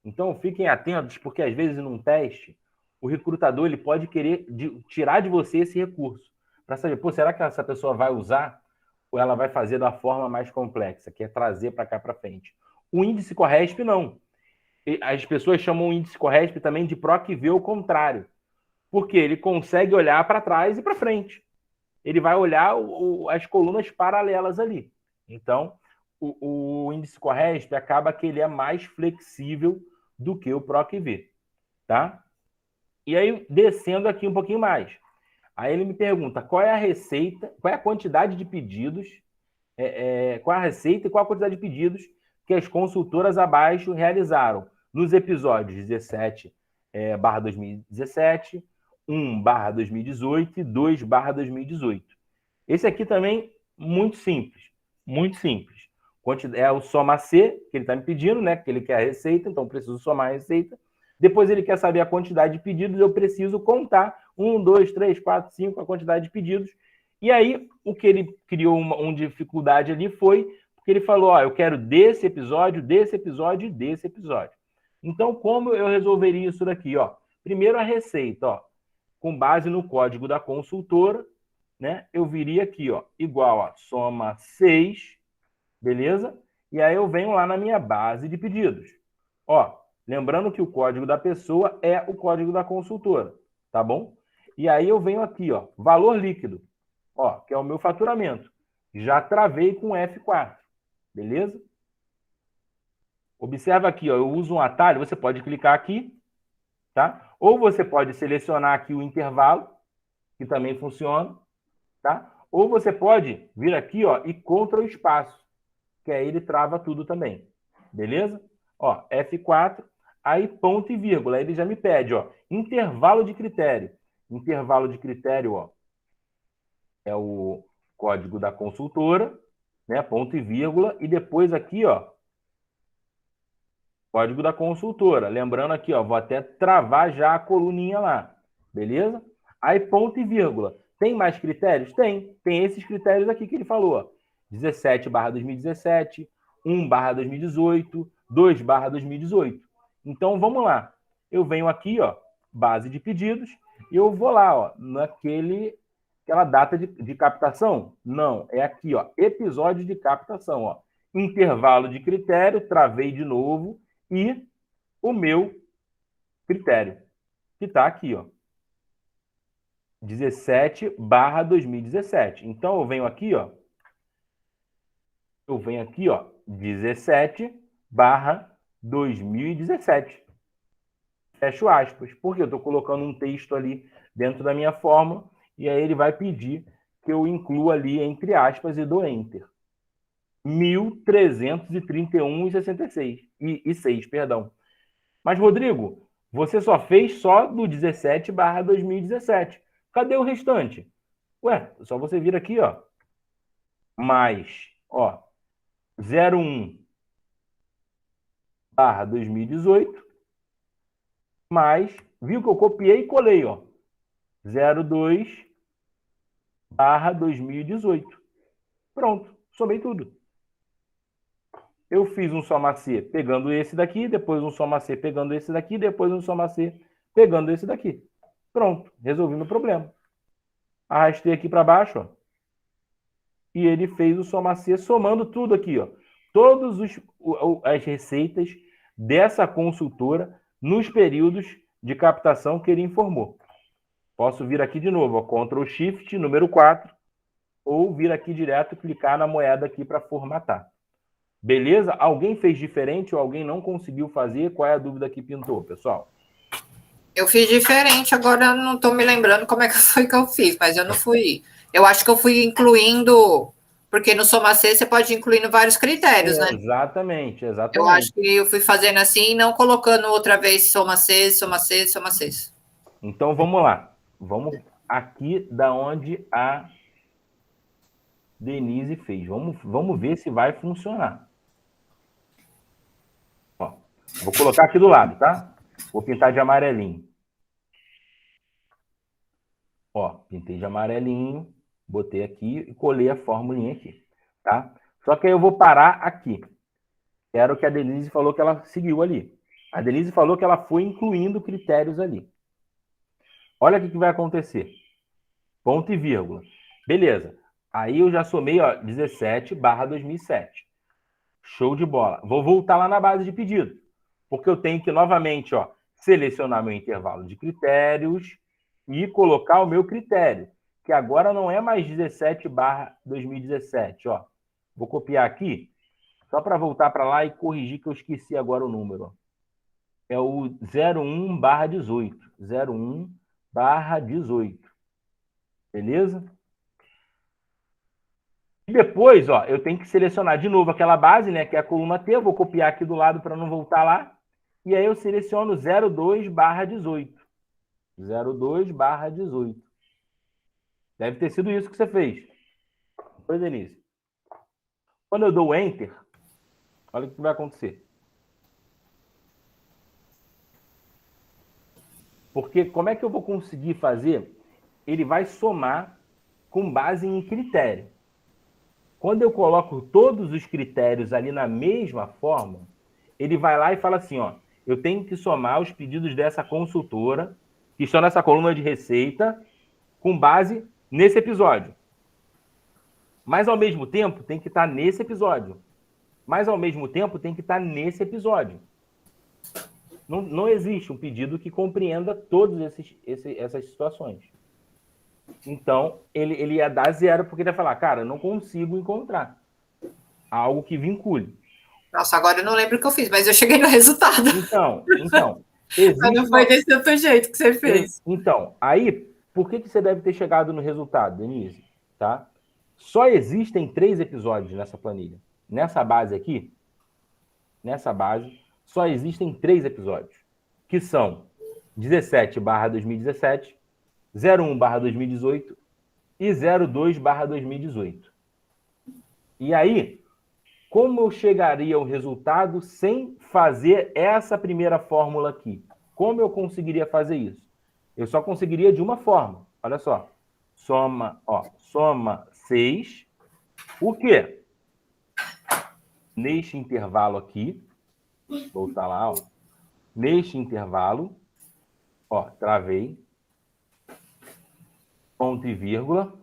Então, fiquem atentos, porque às vezes num teste, o recrutador ele pode querer tirar de você esse recurso. Para saber, será que essa pessoa vai usar ou ela vai fazer da forma mais complexa, que é trazer para cá, para frente? O índice CORRESP, não. As pessoas chamam o índice CORRESP também de PROC-V ao contrário. Porque ele consegue olhar para trás e para frente. Ele vai olhar as colunas paralelas ali. Então, o índice CORRESP acaba que ele é mais flexível do que o PROC-V, tá? E aí, descendo aqui um pouquinho mais. Aí ele me pergunta qual é a receita, qual é a quantidade de pedidos qual a receita e qual a quantidade de pedidos que as consultoras abaixo realizaram nos episódios 17/2017, 1/2018 e 2/2018. Esse aqui também, muito simples. Muito simples. É o soma C, que ele está me pedindo, né? Que ele quer a receita, então eu preciso somar a receita. Depois ele quer saber a quantidade de pedidos, eu preciso contar 1, 2, 3, 4, 5, a quantidade de pedidos. E aí, o que ele criou uma dificuldade ali foi porque ele falou, ó, eu quero desse episódio, desse episódio e desse episódio. Então, como eu resolveria isso daqui? Ó? Primeiro, a receita, ó, com base no código da consultora, né? Eu viria aqui, ó, igual a soma 6, beleza? E aí eu venho lá na minha base de pedidos. Ó, lembrando que o código da pessoa é o código da consultora, tá bom? E aí eu venho aqui, ó, valor líquido, ó, que é o meu faturamento. Já travei com F4, beleza? Observa aqui, ó, eu uso um atalho, você pode clicar aqui, tá? Ou você pode selecionar aqui o intervalo, que também funciona, tá? Ou você pode vir aqui, ó, e contra o espaço, que aí ele trava tudo também, beleza? Ó, F4, aí ponto e vírgula, aí ele já me pede, ó, intervalo de critério. Intervalo de critério, ó, é o código da consultora, né? Ponto e vírgula, e depois aqui, ó, código da consultora. Lembrando aqui, ó, vou até travar já a coluninha lá, beleza? Aí ponto e vírgula. Tem mais critérios? Tem. Tem esses critérios aqui que ele falou, ó. 17/2017, 1/2018, 2/2018. Então, vamos lá. Eu venho aqui, ó, base de pedidos, e eu vou lá, ó, aquela data de captação? Não, é aqui, ó, episódio de captação, ó. Intervalo de critério, travei de novo, e o meu critério, que está aqui, ó. 17/2017. Então, eu venho aqui, ó. 17/2017. Fecho aspas. Porque eu estou colocando um texto ali dentro da minha fórmula e aí ele vai pedir que eu inclua ali entre aspas e dou Enter. 1.331,66. E 6, perdão. Mas, Rodrigo, você só fez só do 17/2017. Cadê o restante? Ué, só você vir aqui, ó. Mais, ó, 01/2018, mais, viu que eu copiei e colei, ó, 02/2018. Pronto, somei tudo. Eu fiz um soma C pegando esse daqui, depois um soma C pegando esse daqui, depois um soma C pegando esse daqui. Pronto, resolvi meu problema. Arrastei aqui para baixo, ó, e ele fez o soma C somando tudo aqui, ó. Todas as receitas dessa consultora nos períodos de captação que ele informou. Posso vir aqui de novo, ó, Ctrl Shift, número 4, ou vir aqui direto e clicar na moeda aqui para formatar. Beleza? Alguém fez diferente ou alguém não conseguiu fazer? Qual é a dúvida que pintou, pessoal? Eu fiz diferente, agora eu não estou me lembrando como é que foi que eu fiz, mas eu não fui. Eu acho que eu fui incluindo, porque no Soma C você pode ir incluindo vários critérios, né? Exatamente, exatamente. Eu acho que eu fui fazendo assim e não colocando outra vez Soma C, Soma C, Soma C. Então vamos lá. Vamos aqui da onde a Denise fez. Vamos ver se vai funcionar. Ó, vou colocar aqui do lado, tá? Vou pintar de amarelinho. Ó, pintei de amarelinho, botei aqui e colei a formulinha aqui, tá? Só que aí eu vou parar aqui. Era o que a Denise falou que ela seguiu ali. A Denise falou que ela foi incluindo critérios ali. Olha o que vai acontecer. Ponto e vírgula. Beleza. Aí eu já somei, ó, 17/2007. Show de bola. Vou voltar lá na base de pedido. Porque eu tenho que, novamente, ó, selecionar meu intervalo de critérios e colocar o meu critério, que agora não é mais 17/2017, ó. Vou copiar aqui, só para voltar para lá e corrigir que eu esqueci agora o número. Ó. É o 01/18. 01/18. Beleza? Depois, ó, eu tenho que selecionar de novo aquela base, né, que é a coluna T, eu vou copiar aqui do lado para não voltar lá, e aí eu seleciono 02/18. 02/18. Deve ter sido isso que você fez. Pois, Denise. Quando eu dou Enter, olha o que vai acontecer. Porque como é que eu vou conseguir fazer? Ele vai somar com base em critério. Quando eu coloco todos os critérios ali na mesma forma, ele vai lá e fala assim, ó, eu tenho que somar os pedidos dessa consultora, que estão nessa coluna de receita, com base nesse episódio. Mas, ao mesmo tempo, tem que estar nesse episódio. Mas, ao mesmo tempo, tem que estar nesse episódio. Não existe um pedido que compreenda todas essas situações. Então, ele ia dar 0, porque ele ia falar, cara, eu não consigo encontrar algo que vincule. Nossa, agora eu não lembro o que eu fiz, mas eu cheguei no resultado. Então mas não foi desse outro jeito que você fez. Então, aí, por que você deve ter chegado no resultado, Denise? Tá? Só existem 3 episódios nessa planilha. Nessa base aqui, só existem 3 episódios, que são 17/2017, 01/2018 e 02/2018. E aí, como eu chegaria ao resultado sem fazer essa primeira fórmula aqui? Como eu conseguiria fazer isso? Eu só conseguiria de uma forma. Olha só. Soma 6. O quê? Neste intervalo aqui, vou voltar lá, ó. Neste intervalo, ó, travei, ponto e vírgula,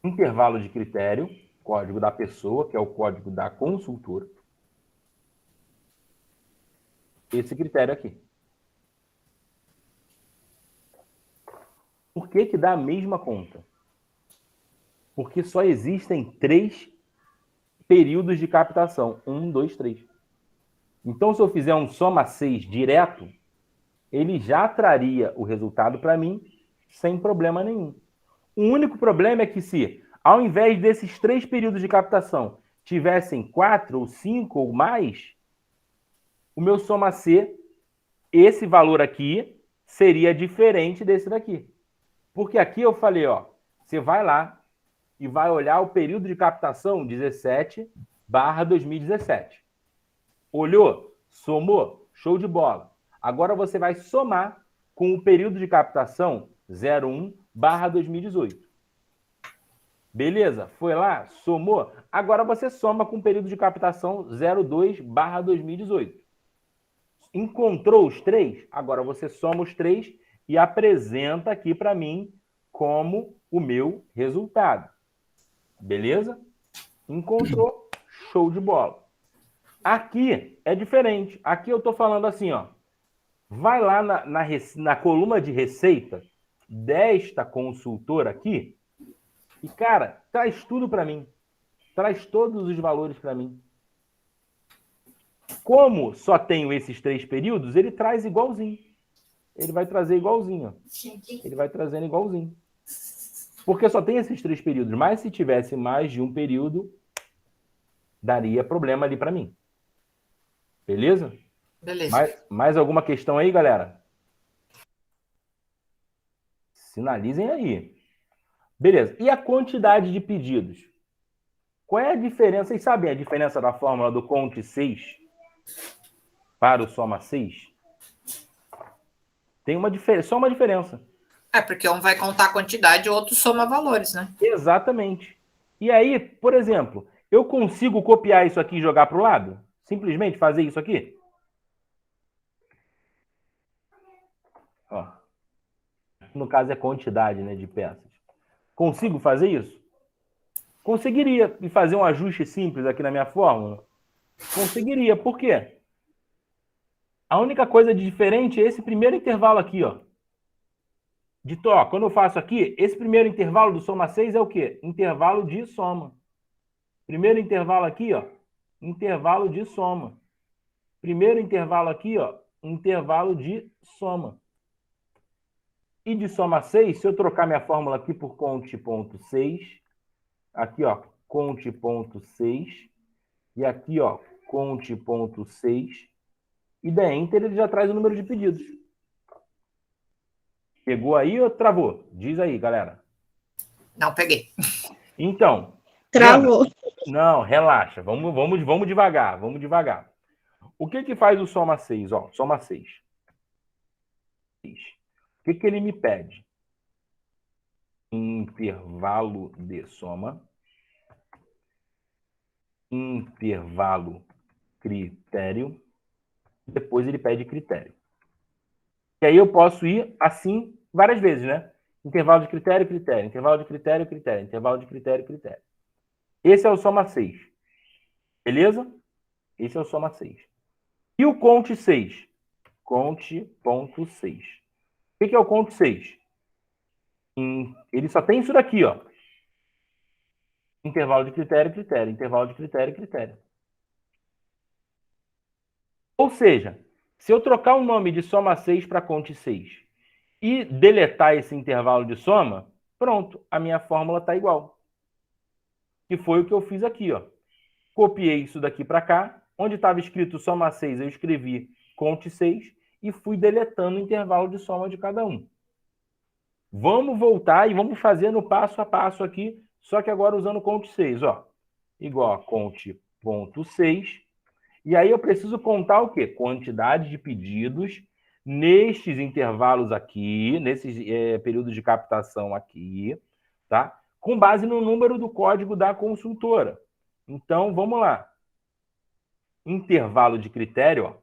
intervalo de critério, código da pessoa, que é o código da consultora. Esse critério aqui. Por que dá a mesma conta? Porque só existem 3 períodos de captação. 1, 2, 3. Então, se eu fizer um soma 6 direto, ele já traria o resultado para mim sem problema nenhum. O único problema é que se, ao invés desses 3 períodos de captação, tivessem 4 ou 5 ou mais, o meu soma C, esse valor aqui, seria diferente desse daqui. Porque aqui eu falei, ó, você vai lá e vai olhar o período de captação 17/2017. Olhou? Somou? Show de bola. Agora você vai somar com o período de captação 01/2018. Beleza? Foi lá? Somou? Agora você soma com o período de captação 02/2018. Encontrou os 3? Agora você soma os 3 e apresenta aqui para mim como o meu resultado. Beleza? Encontrou? Show de bola. Aqui é diferente. Aqui eu estou falando assim, ó. Vai lá na coluna de receita desta consultora aqui e, cara, traz tudo para mim. Traz todos os valores para mim. Como só tenho esses 3 períodos, ele traz igualzinho. Ele vai trazer igualzinho. Ó. Ele vai trazendo igualzinho. Porque só tem esses 3 períodos. Mas se tivesse mais de um período, daria problema ali para mim. Beleza? Beleza. Mais alguma questão aí, galera? Sinalizem aí. Beleza. E a quantidade de pedidos? Qual é a diferença? Vocês sabem a diferença da fórmula do Conte 6 para o soma 6? Tem só uma diferença. É, porque um vai contar a quantidade e o outro soma valores, né? Exatamente. E aí, por exemplo, eu consigo copiar isso aqui e jogar para o lado? Simplesmente fazer isso aqui? Ó. No caso é quantidade, né, de peças. Consigo fazer isso? Conseguiria. E fazer um ajuste simples aqui na minha fórmula? Conseguiria. Por quê? A única coisa de diferente é esse primeiro intervalo aqui, ó. Quando eu faço aqui, esse primeiro intervalo do soma 6 é o quê? Intervalo de soma. Primeiro intervalo aqui, ó, intervalo de soma. Primeiro intervalo aqui, ó, intervalo de soma. E de soma 6, se eu trocar minha fórmula aqui por Conte.6, aqui, ó, conte.6, e aqui, ó, conte.6, e der Enter, ele já traz o número de pedidos. Pegou aí ou travou? Diz aí, galera. Não, peguei. Então. Travou. Não, relaxa. Vamos devagar, vamos devagar. O que faz o soma 6? Ó, soma 6. O que ele me pede? Intervalo de soma. Intervalo critério. Depois ele pede critério. E aí eu posso ir assim várias vezes, né? Intervalo de critério, critério. Intervalo de critério, critério. Intervalo de critério, critério. Esse é o soma 6. Beleza? Esse é o soma 6. E o conte 6? Conte.6. O que é o conte 6? Ele só tem isso daqui, ó. Intervalo de critério, critério. Intervalo de critério, critério. Ou seja, se eu trocar o nome de soma 6 para conte 6 e deletar esse intervalo de soma, pronto, a minha fórmula está igual. Que foi o que eu fiz aqui, ó. Copiei isso daqui para cá. Onde estava escrito soma 6, eu escrevi conte 6 e fui deletando o intervalo de soma de cada um. Vamos voltar e vamos fazer no passo a passo aqui, só que agora usando conte 6, ó. Igual a conte.6. E aí eu preciso contar o quê? Quantidade de pedidos nestes intervalos aqui, nesses períodos de captação aqui, tá? Com base no número do código da consultora. Então, vamos lá. Intervalo de critério, ó.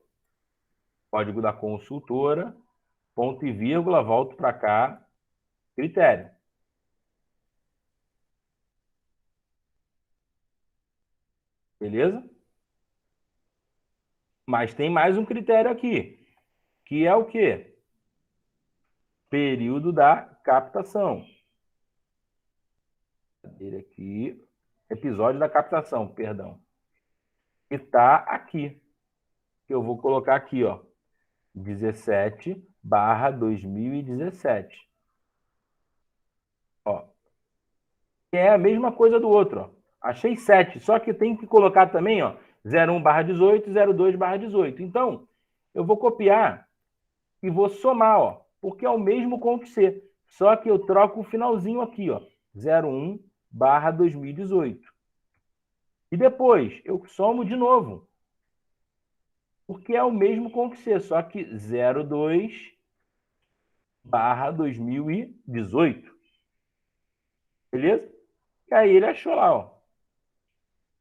Código da consultora, ponto e vírgula, volto para cá, critério. Beleza? Mas tem mais um critério aqui, que é o quê? Período da captação. Cadê aqui? Episódio da captação, perdão. E está aqui. Eu vou colocar aqui, ó. 17/2017. Ó. É a mesma coisa do outro, ó. Achei 7, só que tem que colocar também, ó, 01/18 e 02/18. Então, eu vou copiar e vou somar, ó, porque é o mesmo conte C, só que eu troco o finalzinho aqui, ó, 01/2018. E depois eu somo de novo, porque é o mesmo conte C, só que 02/2018. Beleza? E aí ele achou lá, ó.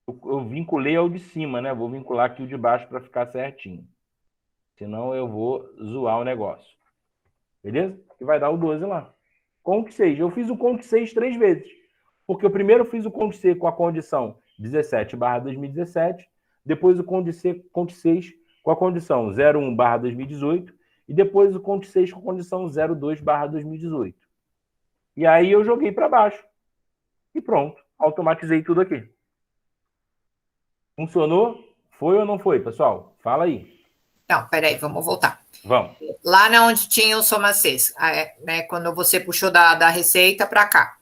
Eu vinculei ao de cima, né? Vou vincular aqui o de baixo para ficar certinho. Senão eu vou zoar o negócio. Beleza? Que vai dar o 12 lá. Conte 6. Eu fiz o conte 6 3 vezes. Porque eu primeiro fiz o conte C com a condição 17/2017. Depois o conte 6 com a condição 01/2018. E depois o conte 6 com a condição 02/2018. E aí eu joguei para baixo. E pronto. Automatizei tudo aqui. Funcionou? Foi ou não foi, pessoal? Fala aí. Não, peraí, vamos voltar. Vamos. Lá na onde tinha o soma 6, né, quando você puxou da receita para cá,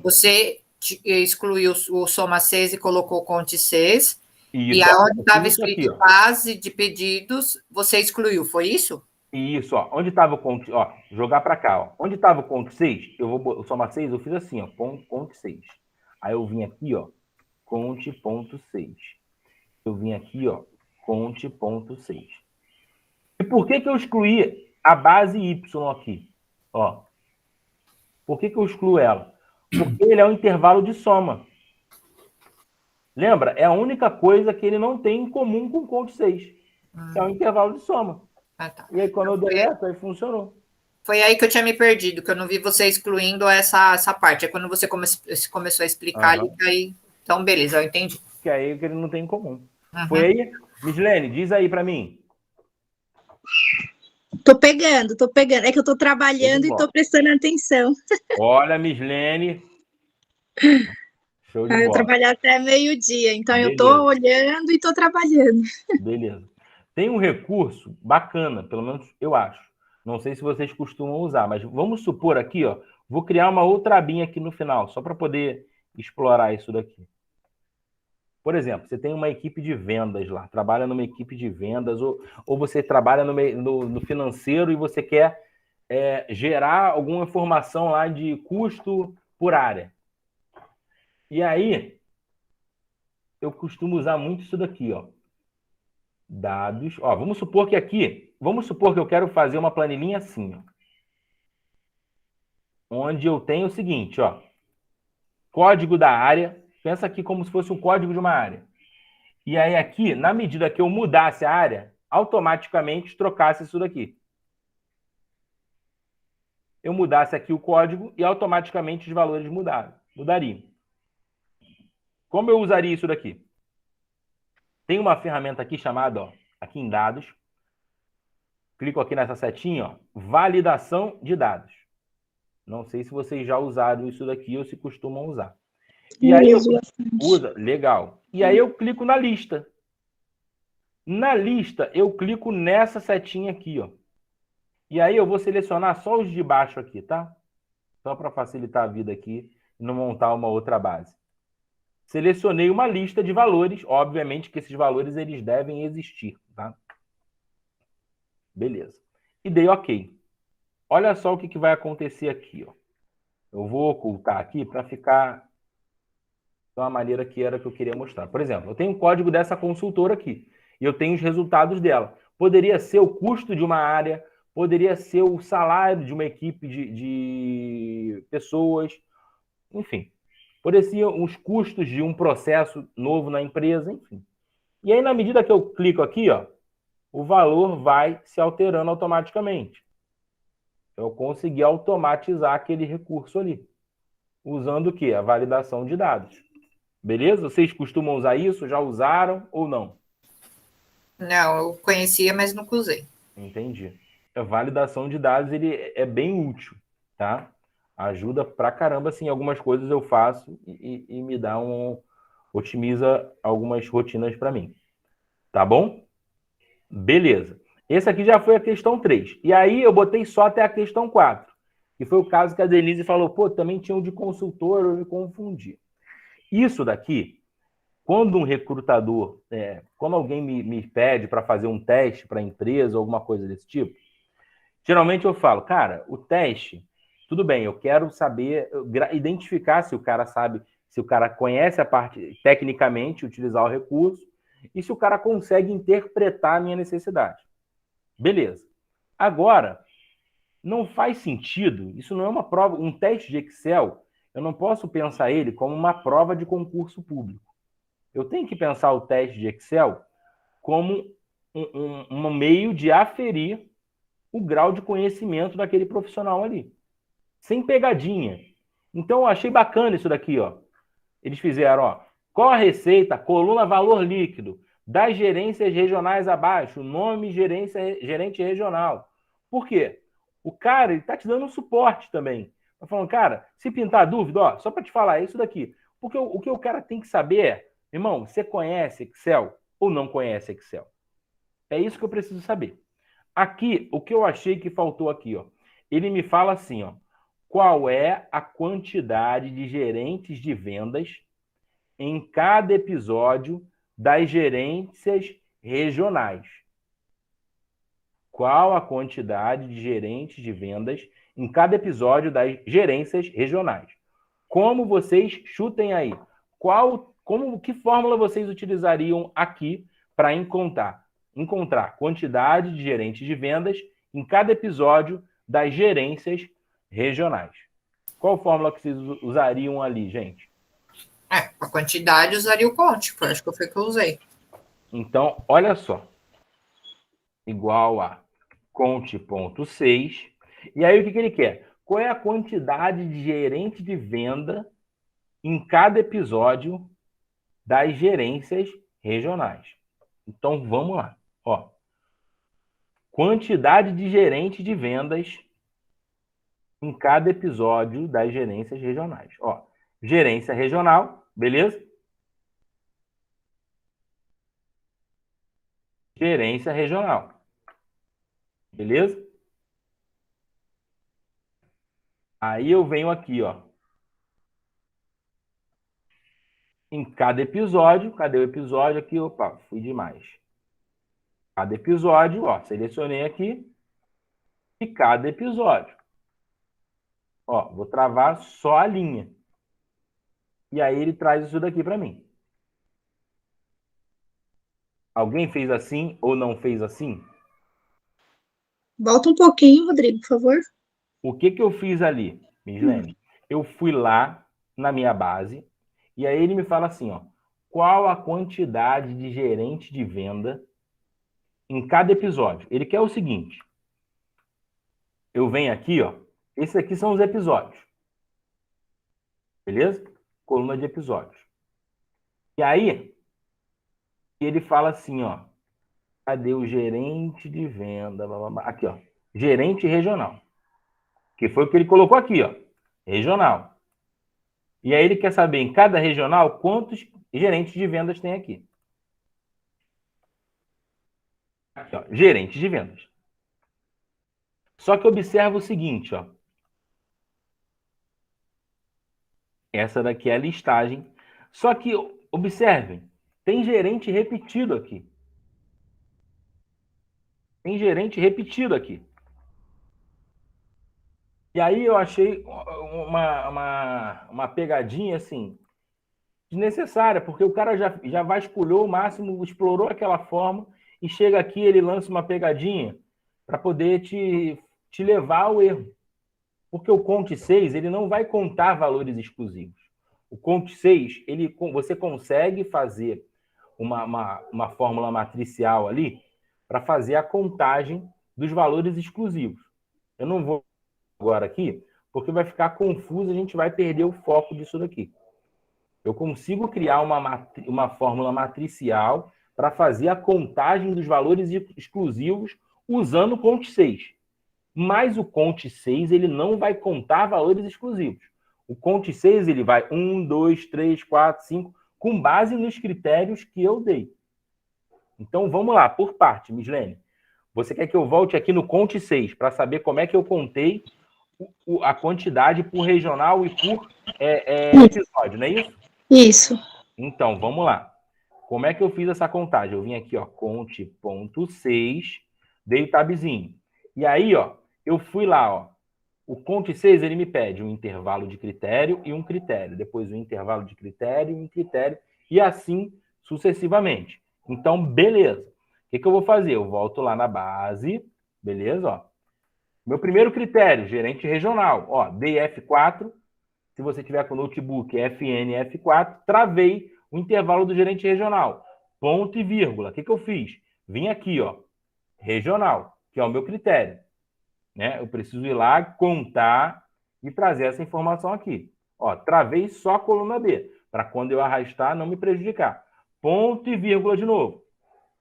você excluiu o soma 6 e colocou o conte 6, e aonde estava escrito aqui, base de pedidos, você excluiu, foi isso? Isso, ó. Onde estava o conte, ó, jogar para cá, ó. Onde estava o conte 6, o soma 6, eu fiz assim, ó, conte 6. Aí eu vim aqui, ó, conte.6. Eu vim aqui, ó, conte.6. E por que eu excluí a base Y aqui? Ó. Por que eu excluo ela? Porque ele é um intervalo de soma. Lembra? É a única coisa que ele não tem em comum com o conte 6. É um intervalo de soma. Ah, tá. E aí, quando eu deleto, aí funcionou. Foi aí que eu tinha me perdido, que eu não vi você excluindo essa parte. É quando você começou a explicar ali, aí... Então, beleza, eu entendi. Que aí que ele não tem em comum. Foi aí? Mislene, diz aí para mim. Tô pegando. É que eu tô trabalhando e tô prestando atenção. Olha, Mislene. Show de bola. Eu trabalhar até meio-dia, então beleza. Eu tô olhando e tô trabalhando. Beleza. Tem um recurso bacana, pelo menos eu acho. Não sei se vocês costumam usar, mas vamos supor aqui, ó, vou criar uma outra abinha aqui no final, só para poder explorar isso daqui. Por exemplo, você tem uma equipe de vendas lá, trabalha numa equipe de vendas, ou você trabalha no financeiro e você quer gerar alguma informação lá de custo por área. E aí, eu costumo usar muito isso daqui, ó. Dados. Ó, vamos supor que eu quero fazer uma planilhinha assim, ó, onde eu tenho o seguinte, ó, código da área, pensa aqui como se fosse um código de uma área. E aí aqui, na medida que eu mudasse a área, automaticamente trocasse isso daqui. Eu mudasse aqui o código e automaticamente os valores mudariam. Como eu usaria isso daqui? Tem uma ferramenta aqui chamada, ó, aqui em dados. Clico aqui nessa setinha, ó, validação de dados. Não sei se vocês já usaram isso daqui ou se costumam usar. E aí usa, legal. E aí eu clico na lista. Na lista, eu clico nessa setinha aqui, ó. E aí eu vou selecionar só os de baixo aqui, tá? Só para facilitar a vida aqui e não montar uma outra base. Selecionei uma lista de valores, obviamente que esses valores eles devem existir, tá? Beleza. E dei OK. Olha só o que vai acontecer aqui, ó. Eu vou ocultar aqui para ficar de uma maneira que era que eu queria mostrar. Por exemplo, eu tenho o código dessa consultora aqui e eu tenho os resultados dela. Poderia ser o custo de uma área, poderia ser o salário de uma equipe de pessoas, enfim. Poderia ser os custos de um processo novo na empresa, enfim. E aí, na medida que eu clico aqui, ó, o valor vai se alterando automaticamente. Eu consegui automatizar aquele recurso ali, usando o quê? A validação de dados. Beleza? Vocês costumam usar isso? Já usaram ou não? Não, eu conhecia, mas nunca usei. Entendi. A validação de dados ele é bem útil, tá? Ajuda pra caramba, assim, algumas coisas eu faço e me dá otimiza algumas rotinas para mim. Tá bom? Beleza. Esse aqui já foi a questão 3. E aí eu botei só até a questão 4. Que foi o caso que a Denise falou, pô, também tinha um de consultor, eu me confundi. Isso daqui, quando um recrutador, quando alguém me pede para fazer um teste para a empresa, alguma coisa desse tipo, geralmente eu falo, cara, o teste, tudo bem, eu quero saber, identificar se o cara sabe, se o cara conhece a parte, tecnicamente, utilizar o recurso, e se o cara consegue interpretar a minha necessidade. Beleza. Agora, não faz sentido, isso não é uma prova, um teste de Excel, eu não posso pensar ele como uma prova de concurso público. Eu tenho que pensar o teste de Excel como um meio de aferir o grau de conhecimento daquele profissional ali. Sem pegadinha. Então, eu achei bacana isso daqui, ó. Eles fizeram, ó, qual a receita, coluna valor líquido, das gerências regionais abaixo, nome gerente regional. Por quê? O cara, ele tá te dando um suporte também. Tá falando, cara, se pintar dúvida, ó, só para te falar, é isso daqui. Porque o que o cara tem que saber é, irmão, você conhece Excel ou não conhece Excel? É isso que eu preciso saber. Aqui, o que eu achei que faltou aqui, ó. Ele me fala assim, ó. Qual é a quantidade de gerentes de vendas em cada episódio das gerências regionais? Qual a quantidade de gerentes de vendas em cada episódio das gerências regionais? Como vocês chutem aí? Que fórmula vocês utilizariam aqui para encontrar quantidade de gerentes de vendas em cada episódio das gerências regionais? Qual fórmula que vocês usariam ali, gente? A quantidade usaria o conte, que eu acho que foi que eu usei. Então, olha só. Igual a conte.6. E aí, o que ele quer? Qual é a quantidade de gerente de venda em cada episódio das gerências regionais? Então, vamos lá. Ó, quantidade de gerente de vendas em cada episódio das gerências regionais. Ó, gerência regional, beleza? Gerência regional. Beleza? Aí eu venho aqui, ó. em cada episódio. Cadê o episódio aqui? Opa, fui demais. Cada episódio, ó, selecionei aqui. E cada episódio. Ó, vou travar só a linha. E aí ele traz isso daqui para mim. Alguém fez assim ou não fez assim? Volta um pouquinho, Rodrigo, por favor. O que eu fiz ali, Mislene? Eu fui lá na minha base e aí ele me fala assim, ó, qual a quantidade de gerente de venda em cada episódio. Ele quer o seguinte, eu venho aqui, ó, esses aqui são os episódios, beleza? Coluna de episódios. E aí, ele fala assim, ó, cadê o gerente de venda? Blá, blá, blá. Aqui, ó, gerente regional. Que foi o que ele colocou aqui, ó, regional. E aí ele quer saber em cada regional quantos gerentes de vendas tem aqui. Aqui, ó, gerentes de vendas. Só que observa o seguinte, ó. Essa daqui é a listagem. Só que, observem, tem gerente repetido aqui. Tem gerente repetido aqui. E aí eu achei uma pegadinha, assim, desnecessária, porque o cara já vasculhou o máximo, explorou aquela forma, e chega aqui, ele lança uma pegadinha para poder te levar ao erro. Porque o Conte 6, ele não vai contar valores exclusivos. O Conte 6, você consegue fazer uma fórmula matricial ali para fazer a contagem dos valores exclusivos. Eu não vou agora aqui, porque vai ficar confuso, a gente vai perder o foco disso daqui. Eu consigo criar uma fórmula matricial para fazer a contagem dos valores exclusivos usando o Conte 6. Mas o Conte 6, ele não vai contar valores exclusivos. O Conte 6, ele vai 1, 2, 3, 4, 5, com base nos critérios que eu dei. Então, vamos lá, por parte, Mislene. Você quer que eu volte aqui no Conte 6 para saber como é que eu contei a quantidade por regional e por episódio, não é isso? Isso. Então, vamos lá. Como é que eu fiz essa contagem? Eu vim aqui, ó, Conte.6, dei o tabzinho. E aí, ó, eu fui lá, ó. O Conte 6, ele me pede um intervalo de critério e um critério. Depois um intervalo de critério e um critério. E assim sucessivamente. Então, beleza. O que eu vou fazer? Eu volto lá na base. Beleza, ó. Meu primeiro critério, gerente regional. Ó, dei F4. Se você tiver com notebook, FN F4. Travei o intervalo do gerente regional. Ponto e vírgula. O que eu fiz? Vim aqui, ó. Regional, que é o meu critério. Né? Eu preciso ir lá, contar e trazer essa informação aqui. Ó, travei só a coluna B, para quando eu arrastar não me prejudicar. Ponto e vírgula de novo.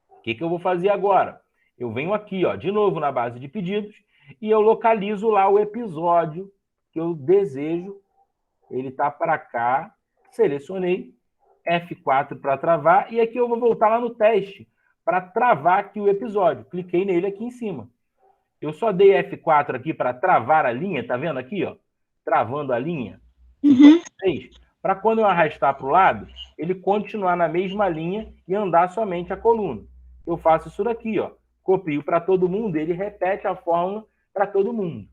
O que eu vou fazer agora? Eu venho aqui, ó, de novo na base de pedidos e eu localizo lá o episódio que eu desejo. Ele está para cá. Selecionei F4 para travar e aqui eu vou voltar lá no teste para travar aqui o episódio. Cliquei nele aqui em cima. Eu só dei F4 aqui para travar a linha, tá vendo aqui, ó? Travando a linha. Uhum. Para quando eu arrastar para o lado, ele continuar na mesma linha e andar somente a coluna. Eu faço isso daqui, ó. Copio para todo mundo, ele repete a fórmula para todo mundo.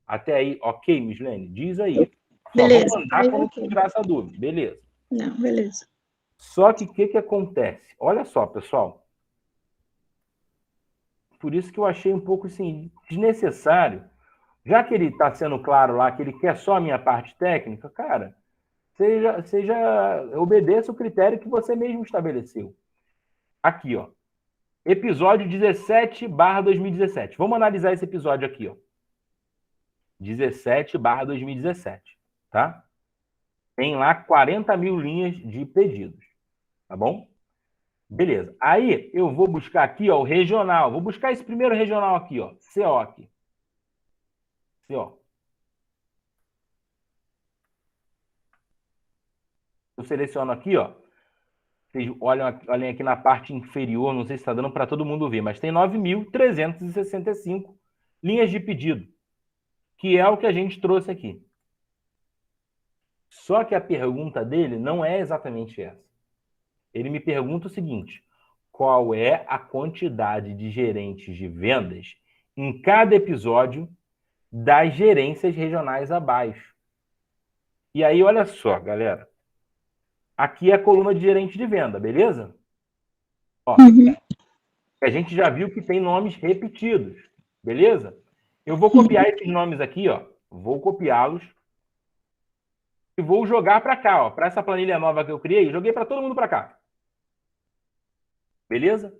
Até aí, ok, Mislene? Diz aí. Beleza. Só vou mandar quando tirar essa dúvida. Beleza. Não, beleza. Só que o que acontece? Olha só, pessoal. Por isso que eu achei um pouco assim, desnecessário. Já que ele está sendo claro lá que ele quer só a minha parte técnica, cara, obedeça o critério que você mesmo estabeleceu. Aqui, ó. Episódio 17/2017. Vamos analisar esse episódio aqui, ó. 17/2017, tá? Tem lá 40 mil linhas de pedidos, tá bom? Beleza. Aí eu vou buscar aqui, ó, o regional. Vou buscar esse primeiro regional aqui, ó. CO aqui. CO. Eu seleciono aqui, ó. Vocês olhem aqui na parte inferior, não sei se está dando para todo mundo ver, mas tem 9.365 linhas de pedido, que é o que a gente trouxe aqui. Só que a pergunta dele não é exatamente essa. Ele me pergunta o seguinte: qual é a quantidade de gerentes de vendas em cada episódio das gerências regionais abaixo? E aí, olha só, galera. Aqui é a coluna de gerente de venda, beleza? Ó, a gente já viu que tem nomes repetidos, beleza? Eu vou copiar esses nomes aqui, ó. Vou copiá-los e vou jogar para cá, ó. Para essa planilha nova que eu criei, joguei para todo mundo para cá. Beleza?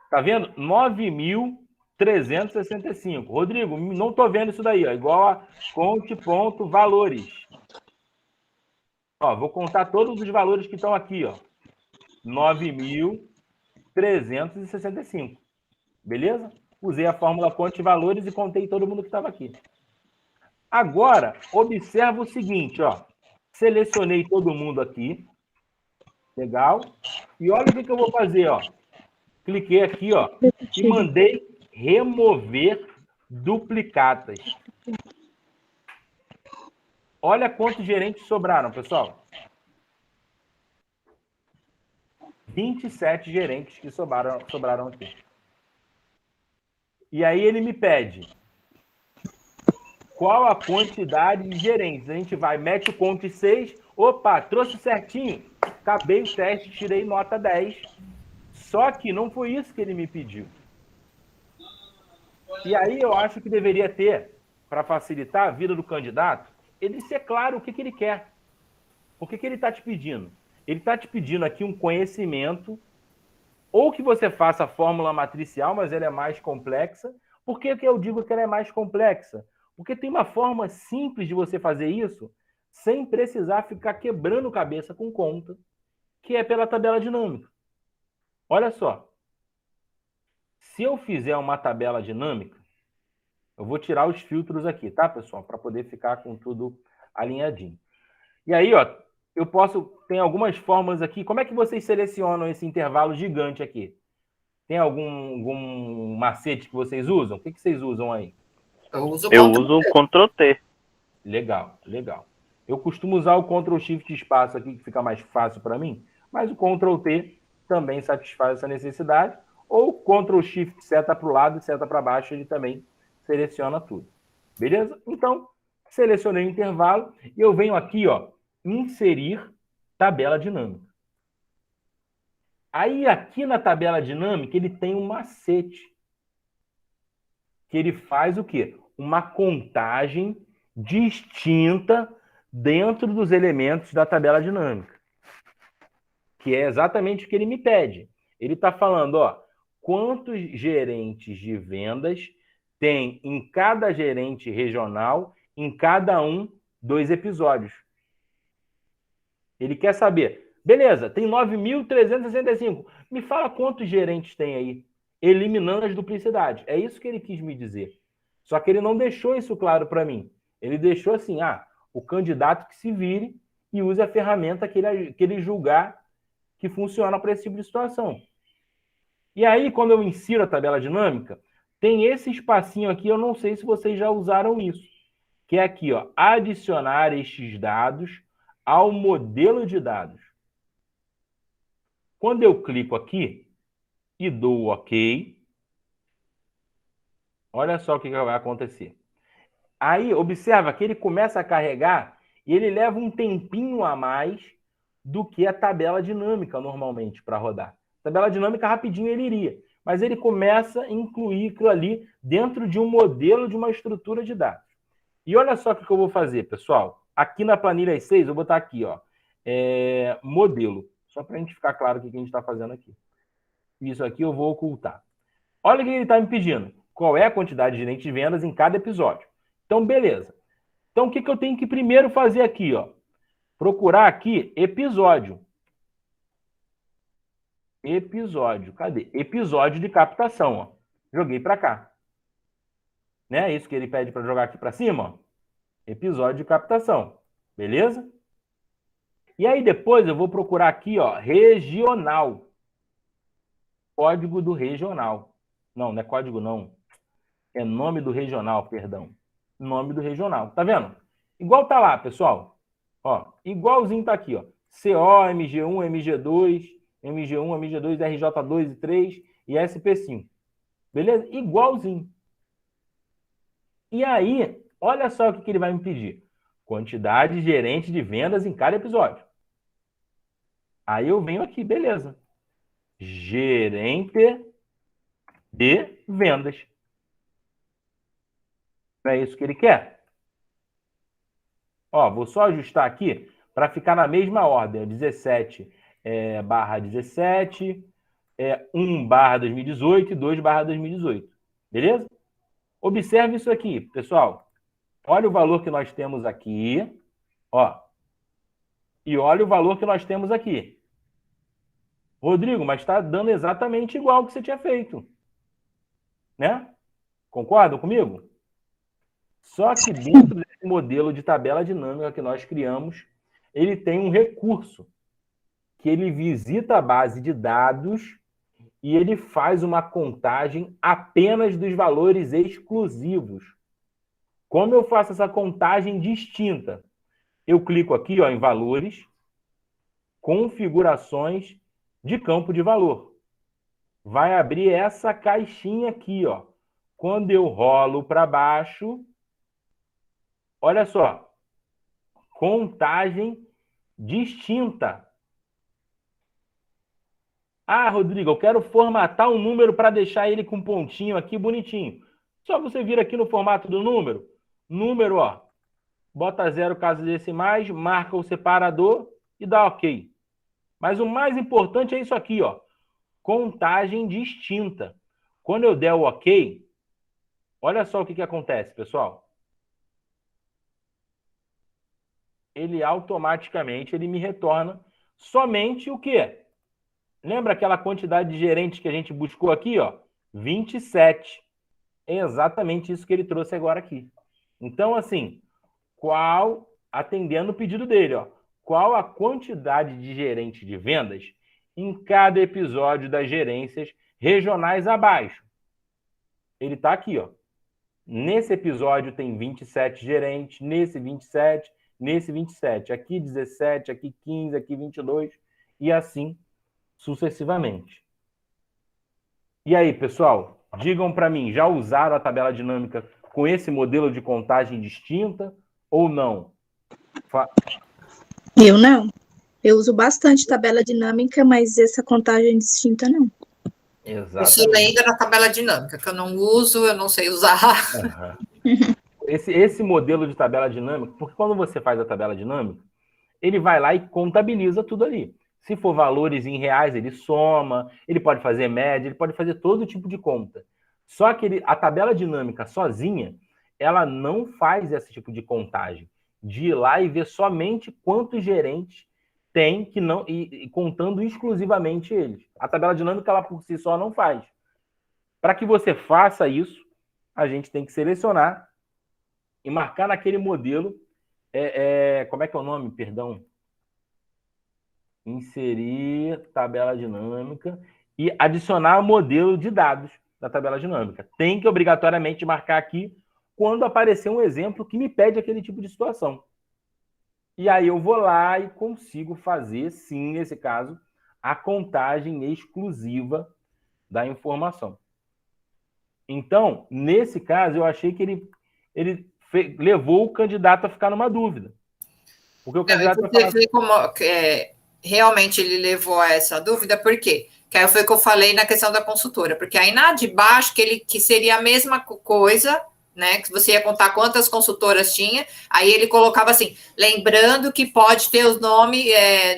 Tá vendo? 9.365. Rodrigo, não tô vendo isso daí, ó. Igual a conte.valores. Ó, vou contar todos os valores que estão aqui, ó. 9.365. Beleza? Usei a fórmula Conte Valores e contei todo mundo que estava aqui. Agora, observa o seguinte, ó. Selecionei todo mundo aqui. Legal. E olha o que eu vou fazer, ó. Cliquei aqui, ó, e mandei remover duplicatas. Olha quantos gerentes sobraram, pessoal. 27 gerentes que sobraram aqui. E aí ele me pede qual a quantidade de gerentes. A gente vai, mete o conte 6. Opa, trouxe certinho. Acabei o teste, tirei nota 10. Só que não foi isso que ele me pediu. E aí eu acho que deveria ter, para facilitar a vida do candidato, ele ser claro o que ele quer. O que ele está te pedindo? Ele está te pedindo aqui um conhecimento, ou que você faça a fórmula matricial, mas ela é mais complexa. Por que eu digo que ela é mais complexa? Porque tem uma forma simples de você fazer isso, sem precisar ficar quebrando cabeça com conta, que é pela tabela dinâmica. Olha só. Se eu fizer uma tabela dinâmica, eu vou tirar os filtros aqui, tá, pessoal? Para poder ficar com tudo alinhadinho. E aí, ó, eu posso... Tem algumas formas aqui. Como é que vocês selecionam esse intervalo gigante aqui? Tem algum macete que vocês usam? O que vocês usam aí? Eu uso o Ctrl T. Legal, legal. Eu costumo usar o Ctrl Shift espaço aqui, que fica mais fácil para mim, mas o Ctrl T também satisfaz essa necessidade, ou Ctrl Shift seta para o lado e seta para baixo, ele também seleciona tudo. Beleza? Então, selecionei o intervalo e eu venho aqui, ó, inserir tabela dinâmica. Aí, aqui na tabela dinâmica, ele tem um macete. Que ele faz o quê? Uma contagem distinta dentro dos elementos da tabela dinâmica. Que é exatamente o que ele me pede. Ele está falando, ó, quantos gerentes de vendas tem em cada gerente regional, em cada um dos episódios. Ele quer saber, beleza, tem 9.365. Me fala quantos gerentes tem aí, eliminando as duplicidades. É isso que ele quis me dizer. Só que ele não deixou isso claro para mim. Ele deixou assim, o candidato que se vire e use a ferramenta que ele julgar que funciona para esse tipo de situação. E aí, quando eu insiro a tabela dinâmica, tem esse espacinho aqui, eu não sei se vocês já usaram isso, que é aqui, ó, adicionar estes dados ao modelo de dados. Quando eu clico aqui e dou o OK, olha só o que vai acontecer. Aí, observa que ele começa a carregar e ele leva um tempinho a mais do que a tabela dinâmica normalmente para rodar. A tabela dinâmica rapidinho ele iria, mas ele começa a incluir aquilo ali dentro de um modelo de uma estrutura de dados. E olha só o que eu vou fazer, pessoal. Aqui na planilha 6, eu vou botar aqui, ó, modelo, só para a gente ficar claro o que a gente está fazendo aqui. Isso aqui eu vou ocultar. Olha o que ele está me pedindo. Qual é a quantidade de gerentes de vendas em cada episódio? Então, beleza. Então, o que eu tenho que primeiro fazer aqui, ó? Procurar aqui episódio. Episódio. Cadê? Episódio de captação, ó. Joguei para cá. Né? É isso que ele pede para jogar aqui para cima, ó. Episódio de captação. Beleza? E aí depois eu vou procurar aqui, ó, regional. Código do regional. Não, não é código não. É nome do regional, perdão. Nome do regional. Tá vendo? Igual tá lá, pessoal. Ó, igualzinho tá aqui, ó. CO, MG1, MG2, MG1, MG2, RJ2 e 3 e SP5. Beleza? Igualzinho. E aí, olha só o que ele vai me pedir. Quantidade gerente de vendas em cada episódio. Aí eu venho aqui, beleza. Gerente de vendas. Não é isso que ele quer? Ó, vou só ajustar aqui para ficar na mesma ordem. 17/17, 1/2018 e 2/2018. Beleza? Observe isso aqui, pessoal. Olha o valor que nós temos aqui. Ó. E olha o valor que nós temos aqui. Rodrigo, mas está dando exatamente igual ao que você tinha feito. Né? Concordam comigo? Só que dentro desse modelo de tabela dinâmica que nós criamos, ele tem um recurso que ele visita a base de dados e ele faz uma contagem apenas dos valores exclusivos. Como eu faço essa contagem distinta? Eu clico aqui, ó, em valores, configurações de campo de valor. Vai abrir essa caixinha aqui, ó. Quando eu rolo para baixo, olha só, contagem distinta. Ah, Rodrigo, eu quero formatar um número para deixar ele com pontinho aqui bonitinho. Só você vir aqui no formato do número, ó, bota 0 casas decimais, marca o separador e dá OK. Mas o mais importante é isso aqui, ó, contagem distinta. Quando eu der o OK, olha só o que acontece, pessoal. Ele automaticamente me retorna somente o quê? Lembra aquela quantidade de gerentes que a gente buscou aqui, ó? 27. É exatamente isso que ele trouxe agora aqui. Então, assim, atendendo o pedido dele, ó, qual a quantidade de gerente de vendas em cada episódio das gerências regionais abaixo? Ele está aqui, ó. Nesse episódio tem 27 gerentes, nesse 27, nesse 27, aqui 17, aqui 15, aqui 22 e assim sucessivamente. E aí, pessoal, digam para mim, já usaram a tabela dinâmica com esse modelo de contagem distinta ou não? Eu não. Eu uso bastante tabela dinâmica, mas essa contagem distinta não. Exatamente. Eu sou ainda na tabela dinâmica, que eu não uso, eu não sei usar. Uhum. Esse modelo de tabela dinâmica, porque quando você faz a tabela dinâmica, ele vai lá e contabiliza tudo ali. Se for valores em reais, ele soma, ele pode fazer média, ele pode fazer todo tipo de conta. Só que a tabela dinâmica sozinha, ela não faz esse tipo de contagem, de ir lá e ver somente quantos gerentes tem que não, e contando exclusivamente eles. A tabela dinâmica, ela por si só não faz. Para que você faça isso, a gente tem que selecionar e marcar naquele modelo, como é que é o nome? Perdão. Inserir tabela dinâmica e adicionar o modelo de dados da tabela dinâmica. Tem que obrigatoriamente marcar aqui quando aparecer um exemplo que me pede aquele tipo de situação. E aí eu vou lá e consigo fazer, sim, nesse caso, a contagem exclusiva da informação. Então, nesse caso, eu achei que ele levou o candidato a ficar numa dúvida. Porque o candidato vai falar... como, realmente ele levou a essa dúvida, por quê? Que aí foi o que eu falei na questão da consultora, porque aí na de baixo, que seria a mesma coisa, né, que você ia contar quantas consultoras tinha, aí ele colocava assim, lembrando que pode ter os nomes,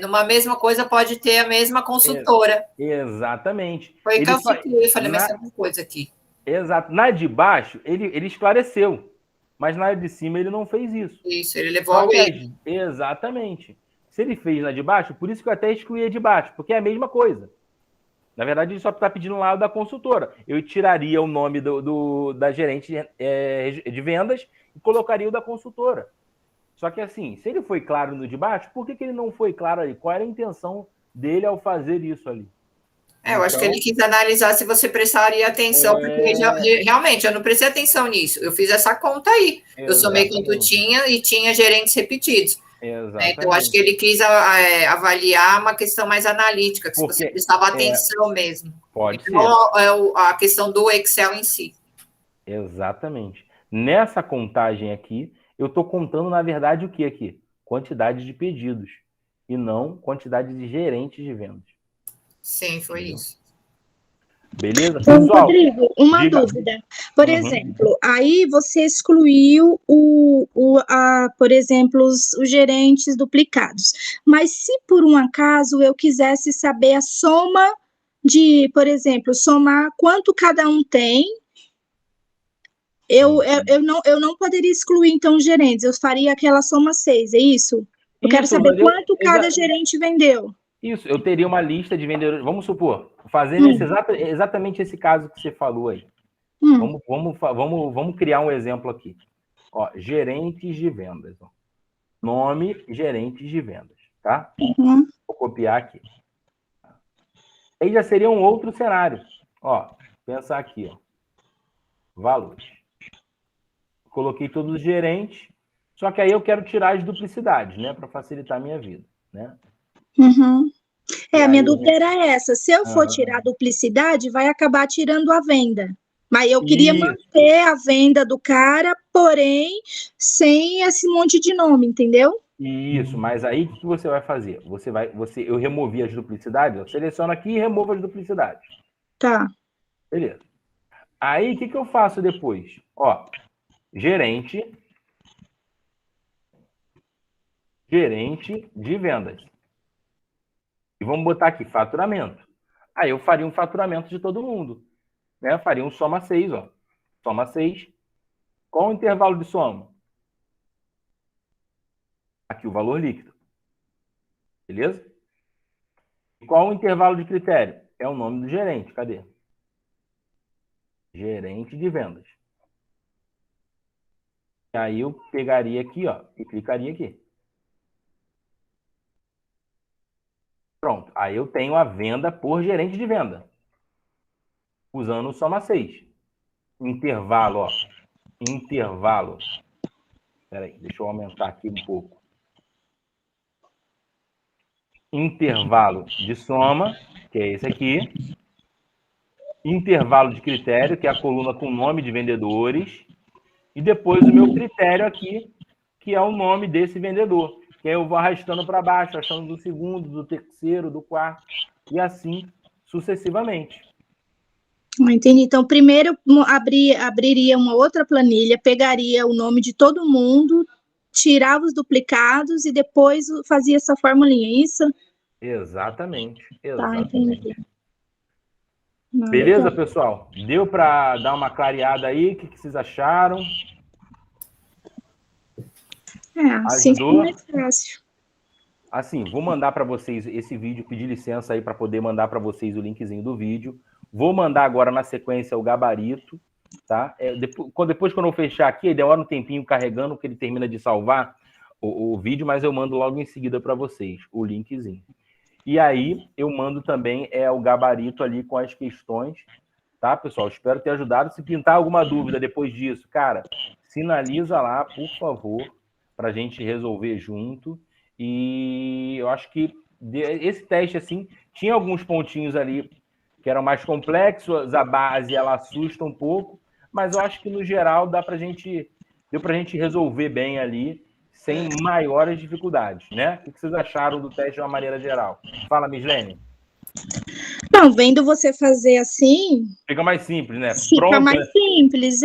numa mesma coisa pode ter a mesma consultora. Exatamente. Foi que eu falei, mas tem uma coisa aqui. Exato. Na de baixo, ele esclareceu, mas na de cima ele não fez isso. Isso, ele levou ao erro. Exatamente. Se ele fez na de baixo, por isso que eu até excluí a de baixo, porque é a mesma coisa. Na verdade, ele só está pedindo lá o da consultora. Eu tiraria o nome da gerente de vendas e colocaria o da consultora. Só que assim, se ele foi claro no de baixo, por que ele não foi claro ali? Qual era a intenção dele ao fazer isso ali? Eu acho que ele quis analisar se você prestaria atenção, porque realmente eu não prestei atenção nisso. Eu fiz essa conta aí. Exatamente. Eu somei quanto tinha e tinha gerentes repetidos. Exatamente. Então, acho que ele quis avaliar uma questão mais analítica, que você prestava atenção mesmo. Pode ser. A questão do Excel em si. Exatamente. Nessa contagem aqui, eu estou contando, na verdade, o que aqui? Quantidade de pedidos, e não quantidade de gerentes de vendas. Sim, foi isso. Beleza? Pessoal, Rodrigo, uma dúvida. Por exemplo, aí você excluiu por exemplo, os gerentes duplicados. Mas se por um acaso eu quisesse saber a soma de, por exemplo, somar quanto cada um tem, eu não poderia excluir, então, os gerentes. Eu faria aquela soma 6, é isso? Eu quero saber quanto cada gerente vendeu. Isso, eu teria uma lista de vendedores. Vamos supor, fazendo exatamente esse caso que você falou aí. Vamos criar um exemplo aqui. Ó, gerentes de vendas. Ó. Nome, gerentes de vendas, tá? Vou copiar aqui. Aí já seria um outro cenário. Ó, pensar aqui, ó. Valores. Coloquei todos os gerentes, só que aí eu quero tirar as duplicidades, né? Para facilitar a minha vida, né? A minha dúvida era essa. Se eu for tirar a duplicidade, vai acabar tirando a venda. Mas eu queria manter a venda do cara, porém, sem esse monte de nome, entendeu? Isso, mas aí o que você vai fazer? Eu removi as duplicidades, eu seleciono aqui e removo as duplicidades. Tá. Beleza. Aí o que eu faço depois? Ó, gerente de vendas. E vamos botar aqui, faturamento. Aí eu faria um faturamento de todo mundo. Né? Faria um soma 6, ó. Soma 6. Qual o intervalo de soma? Aqui o valor líquido. Beleza? E qual o intervalo de critério? É o nome do gerente. Cadê? Gerente de vendas. E aí eu pegaria aqui, ó, e clicaria aqui. Pronto. Aí eu tenho a venda por gerente de venda. Usando o soma 6. Intervalo, ó. Intervalo. Espera aí, deixa eu aumentar aqui um pouco. Intervalo de soma, que é esse aqui. Intervalo de critério, que é a coluna com nome de vendedores. E depois o meu critério aqui, que é o nome desse vendedor. Que aí eu vou arrastando para baixo, achando do segundo, do terceiro, do quarto, e assim sucessivamente. Entendi. Então, primeiro eu abriria uma outra planilha, pegaria o nome de todo mundo, tirava os duplicados e depois fazia essa formulinha, é isso? Exatamente. Tá, entendi. Beleza, pessoal? Deu para dar uma clareada aí? O que vocês acharam? Assim ficou mais fácil. Assim, vou mandar para vocês esse vídeo, pedir licença aí para poder mandar para vocês o linkzinho do vídeo. Vou mandar agora na sequência o gabarito, tá? Depois quando eu fechar aqui, demora um tempinho carregando, que ele termina de salvar o vídeo, mas eu mando logo em seguida para vocês o linkzinho. E aí eu mando também o gabarito ali com as questões, tá, pessoal? Espero ter ajudado. Se pintar alguma dúvida depois disso, cara, sinaliza lá, por favor, para a gente resolver junto. E eu acho que esse teste, assim, tinha alguns pontinhos ali que eram mais complexos, a base, ela assusta um pouco, mas eu acho que, no geral, deu pra gente resolver bem ali, sem maiores dificuldades, né? O que vocês acharam do teste de uma maneira geral? Fala, Mislene. Não, vendo você fazer assim... Fica mais simples, né? Fica mais simples,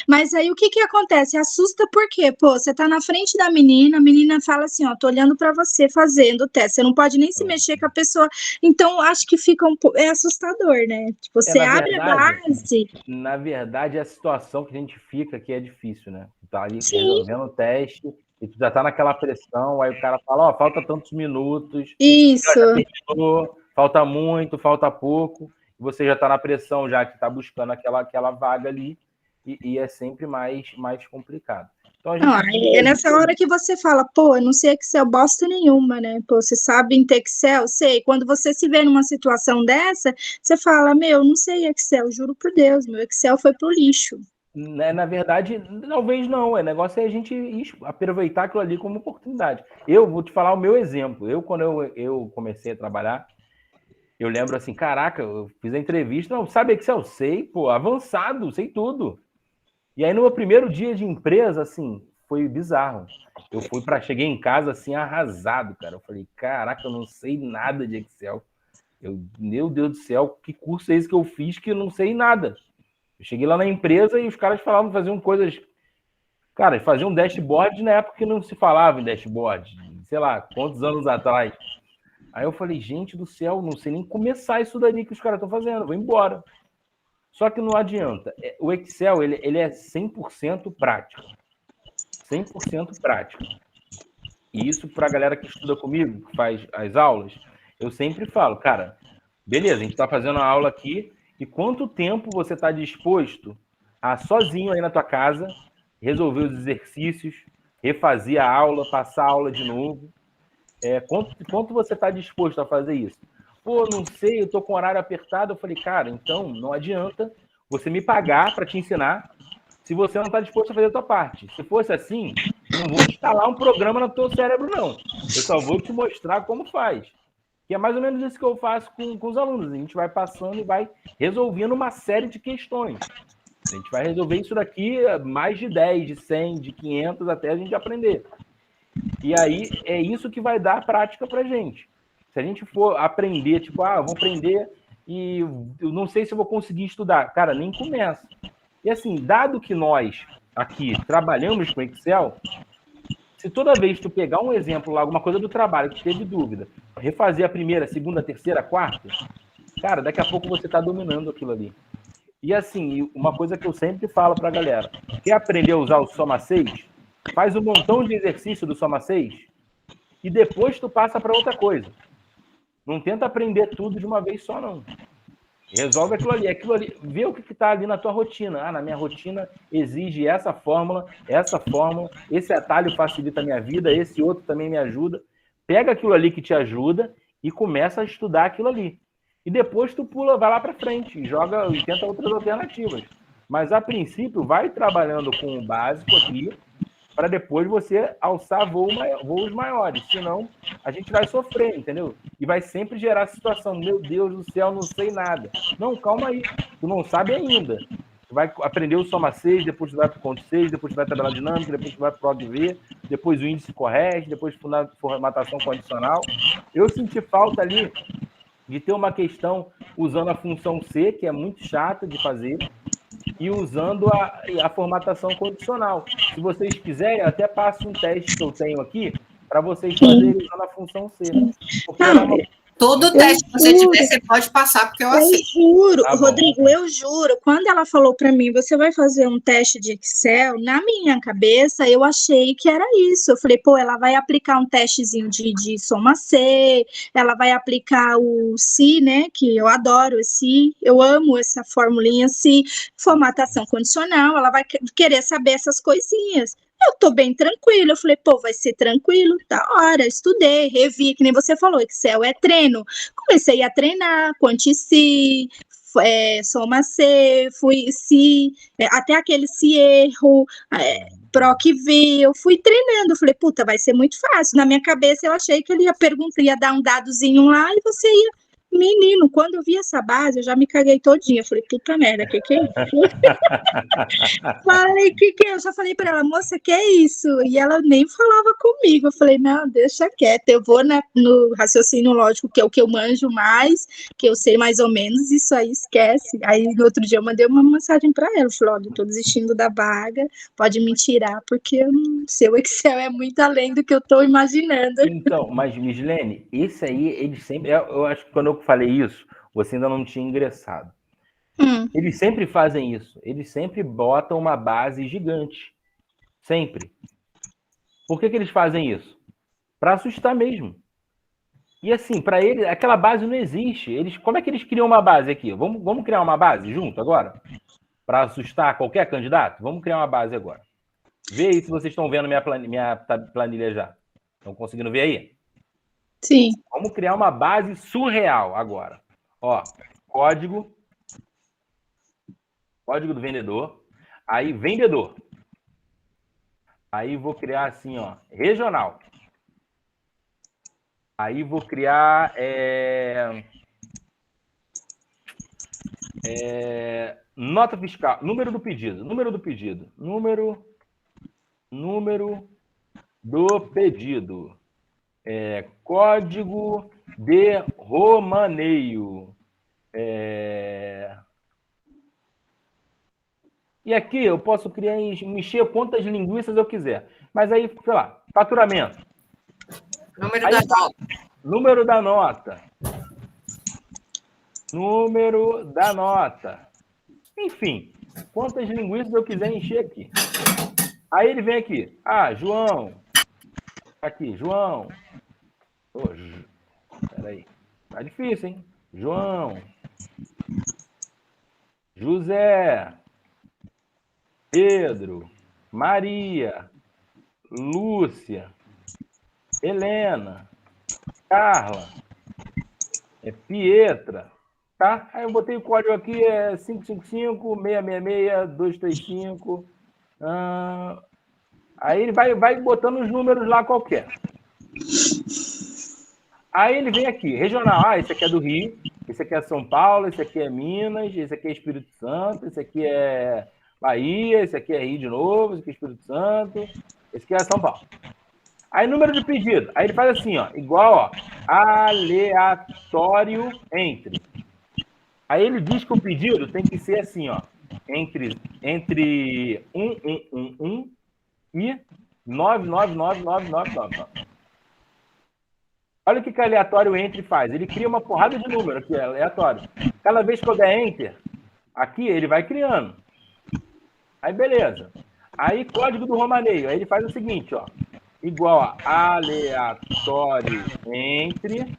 Mas aí o que acontece? Assusta por quê? Pô, você tá na frente da menina, a menina fala assim, ó, tô olhando pra você fazendo o teste, você não pode nem se mexer com a pessoa. Então, acho que fica é assustador, né? Tipo, você abre a base... Na verdade, é a situação que a gente fica que é difícil, né? Tá ali resolvendo o teste, e tu já tá naquela pressão, aí o cara fala, ó, falta tantos minutos. Isso. Falta muito, falta pouco, e você já está na pressão, já que está buscando aquela vaga ali, e é sempre mais complicado. Então, é nessa hora que você fala, pô, eu não sei Excel bosta nenhuma, né? Pô, você sabe em Excel? Sei. Quando você se vê numa situação dessa, você fala, meu, não sei Excel, juro por Deus, meu Excel foi pro lixo. Na verdade, talvez não. O negócio é a gente aproveitar aquilo ali como oportunidade. Eu vou te falar o meu exemplo. Quando eu comecei a trabalhar, eu lembro assim, caraca, eu fiz a entrevista, não, sabe Excel? Sei, pô, avançado, sei tudo. E aí, no meu primeiro dia de empresa, assim, foi bizarro. Cheguei em casa, assim, arrasado, cara. Eu falei, caraca, eu não sei nada de Excel. Meu Deus do céu, que curso é esse que eu fiz que eu não sei nada? Eu cheguei lá na empresa e os caras faziam coisas... Cara, faziam um dashboard na época que não se falava em dashboard. Sei lá, quantos anos atrás. Aí eu falei, gente do céu, não sei nem começar isso daí que os caras estão fazendo, vou embora. Só que não adianta. O Excel, ele é 100% prático. 100% prático. E isso, para a galera que estuda comigo, que faz as aulas, eu sempre falo, cara, beleza, a gente está fazendo a aula aqui, e quanto tempo você está disposto a, sozinho aí na tua casa, resolver os exercícios, refazer a aula, passar a aula de novo? Quanto você está disposto a fazer isso? Pô, não sei, eu estou com o horário apertado. Eu falei, cara, então não adianta você me pagar para te ensinar se você não está disposto a fazer a tua parte. Se fosse assim, não vou instalar um programa no teu cérebro, não. Eu só vou te mostrar como faz. Que é mais ou menos isso que eu faço com os alunos. A gente vai passando e vai resolvendo uma série de questões. A gente vai resolver isso daqui mais de 10, de 100, de 500, até a gente aprender. E aí é isso que vai dar a prática pra gente. Se a gente for aprender, tipo, vou aprender e eu não sei se eu vou conseguir estudar. Cara, nem começa. E assim, dado que nós aqui trabalhamos com Excel, se toda vez tu pegar um exemplo lá, alguma coisa do trabalho que teve dúvida, refazer a primeira, segunda, terceira, quarta, cara, daqui a pouco você tá dominando aquilo ali. E assim, uma coisa que eu sempre falo pra galera, quer aprender a usar o Soma 6? Faz um montão de exercício do Soma 6 e depois tu passa para outra coisa. Não tenta aprender tudo de uma vez só, não. Resolve aquilo ali. Vê o que está ali na tua rotina. Na minha rotina exige essa fórmula, esse atalho facilita a minha vida, esse outro também me ajuda. Pega aquilo ali que te ajuda e começa a estudar aquilo ali. E depois tu vai lá para frente e tenta outras alternativas. Mas, a princípio, vai trabalhando com o básico aqui, para depois você alçar voos maiores. Senão, a gente vai sofrer, entendeu? E vai sempre gerar a situação, meu Deus do céu, não sei nada. Não, calma aí. Tu não sabe ainda. Tu vai aprender o Soma 6, depois tu vai para o Conto 6, depois tu vai para a tabela dinâmica, depois tu vai para o PROC-V, depois o índice correto, depois formatação condicional. Eu senti falta ali de ter uma questão usando a função C, que é muito chata de fazer, e usando a formatação condicional. Se vocês quiserem, eu até passo um teste que eu tenho aqui para vocês fazerem usando a função C. Porque todo teste que você tiver, você pode passar, porque eu aceito. Eu juro, tá, Rodrigo, eu juro, quando ela falou para mim, você vai fazer um teste de Excel, na minha cabeça, eu achei que era isso. Eu falei, pô, ela vai aplicar um testezinho de Soma C, ela vai aplicar o Si, né, que eu adoro esse, eu amo essa formulinha Si, formatação condicional, ela vai querer saber essas coisinhas. Eu tô bem tranquila, eu falei, pô, vai ser tranquilo, da hora, estudei, revi, que nem você falou, Excel é treino. Comecei a treinar, Quanti-Si, Soma C, até aquele Se erro, PROC-V, eu fui treinando, eu falei, puta, vai ser muito fácil. Na minha cabeça eu achei que ele ia dar um dadozinho lá e você ia. Menino, quando eu vi essa base, eu já me caguei todinha. Eu falei, puta merda, que é isso? Falei, que é? Eu já falei pra ela, moça, que é isso? E ela nem falava comigo. Eu falei, não, deixa quieto. Eu vou no raciocínio lógico, que é o que eu manjo mais, que eu sei mais ou menos, isso aí esquece. Aí, no outro dia, eu mandei uma mensagem pra ela. Eu falei, olha, eu tô desistindo da vaga, pode me tirar, porque seu Excel é muito além do que eu tô imaginando. Então, mas, Mislene, esse aí, eles sempre... Eu acho que quando eu falei isso, você ainda não tinha ingressado. Eles sempre fazem isso. Eles sempre botam uma base gigante. Sempre. Por que eles fazem isso? Para assustar mesmo. E assim, para eles, aquela base não existe. Como é que eles criam uma base aqui? Vamos criar uma base junto agora? Para assustar qualquer candidato? Vamos criar uma base agora. Vê aí se vocês estão vendo minha planilha já. Estão conseguindo ver aí? Sim. Vamos criar uma base surreal agora. Ó, código do vendedor. Aí, vendedor. Aí vou criar assim, ó, regional. Aí vou criar nota fiscal, número do pedido. Número do pedido. Código de romaneio. E aqui eu posso criar, encher quantas linguiças eu quiser. Mas aí, sei lá, faturamento. Número da nota. Número da nota. Enfim, quantas linguiças eu quiser encher aqui. Aí ele vem aqui. Ah, João. Aqui, João. Peraí. Tá difícil, hein? João. José. Pedro. Maria. Lúcia. Helena. Carla. Pietra. Tá? Aí eu botei o código aqui, 555-666-235. Aí ele vai botando os números lá qualquer. Aí ele vem aqui, regional. Ah, esse aqui é do Rio, esse aqui é São Paulo, esse aqui é Minas, esse aqui é Espírito Santo, esse aqui é Bahia, esse aqui é Rio de novo, esse aqui é Espírito Santo, esse aqui é São Paulo. Aí número de pedido. Aí ele faz assim, ó, igual, ó, aleatório entre. Aí ele diz que o pedido tem que ser assim, ó, entre 1 e 9999999. Olha o que o aleatório entre faz. Ele cria uma porrada de número aqui, aleatório. Cada vez que eu der enter, aqui ele vai criando. Aí beleza. Aí código do romaneio. Aí ele faz o seguinte, ó, igual a aleatório entre.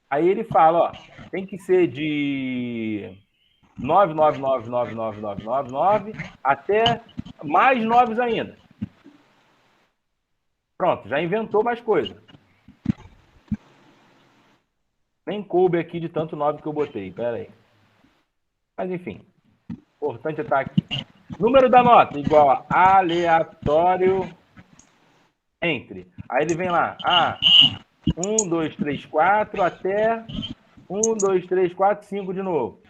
Aí ele fala, ó, tem que ser de 9999999 até mais 9 ainda. Pronto, já inventou mais coisa. Nem coube aqui de tanto 9 que eu botei, pera aí. Mas enfim, importante é estar aqui. Número da nota, igual a aleatório entre. Aí ele vem lá, 1, 2, 3, 4, até 1, 2, 3, 4, 5 de novo.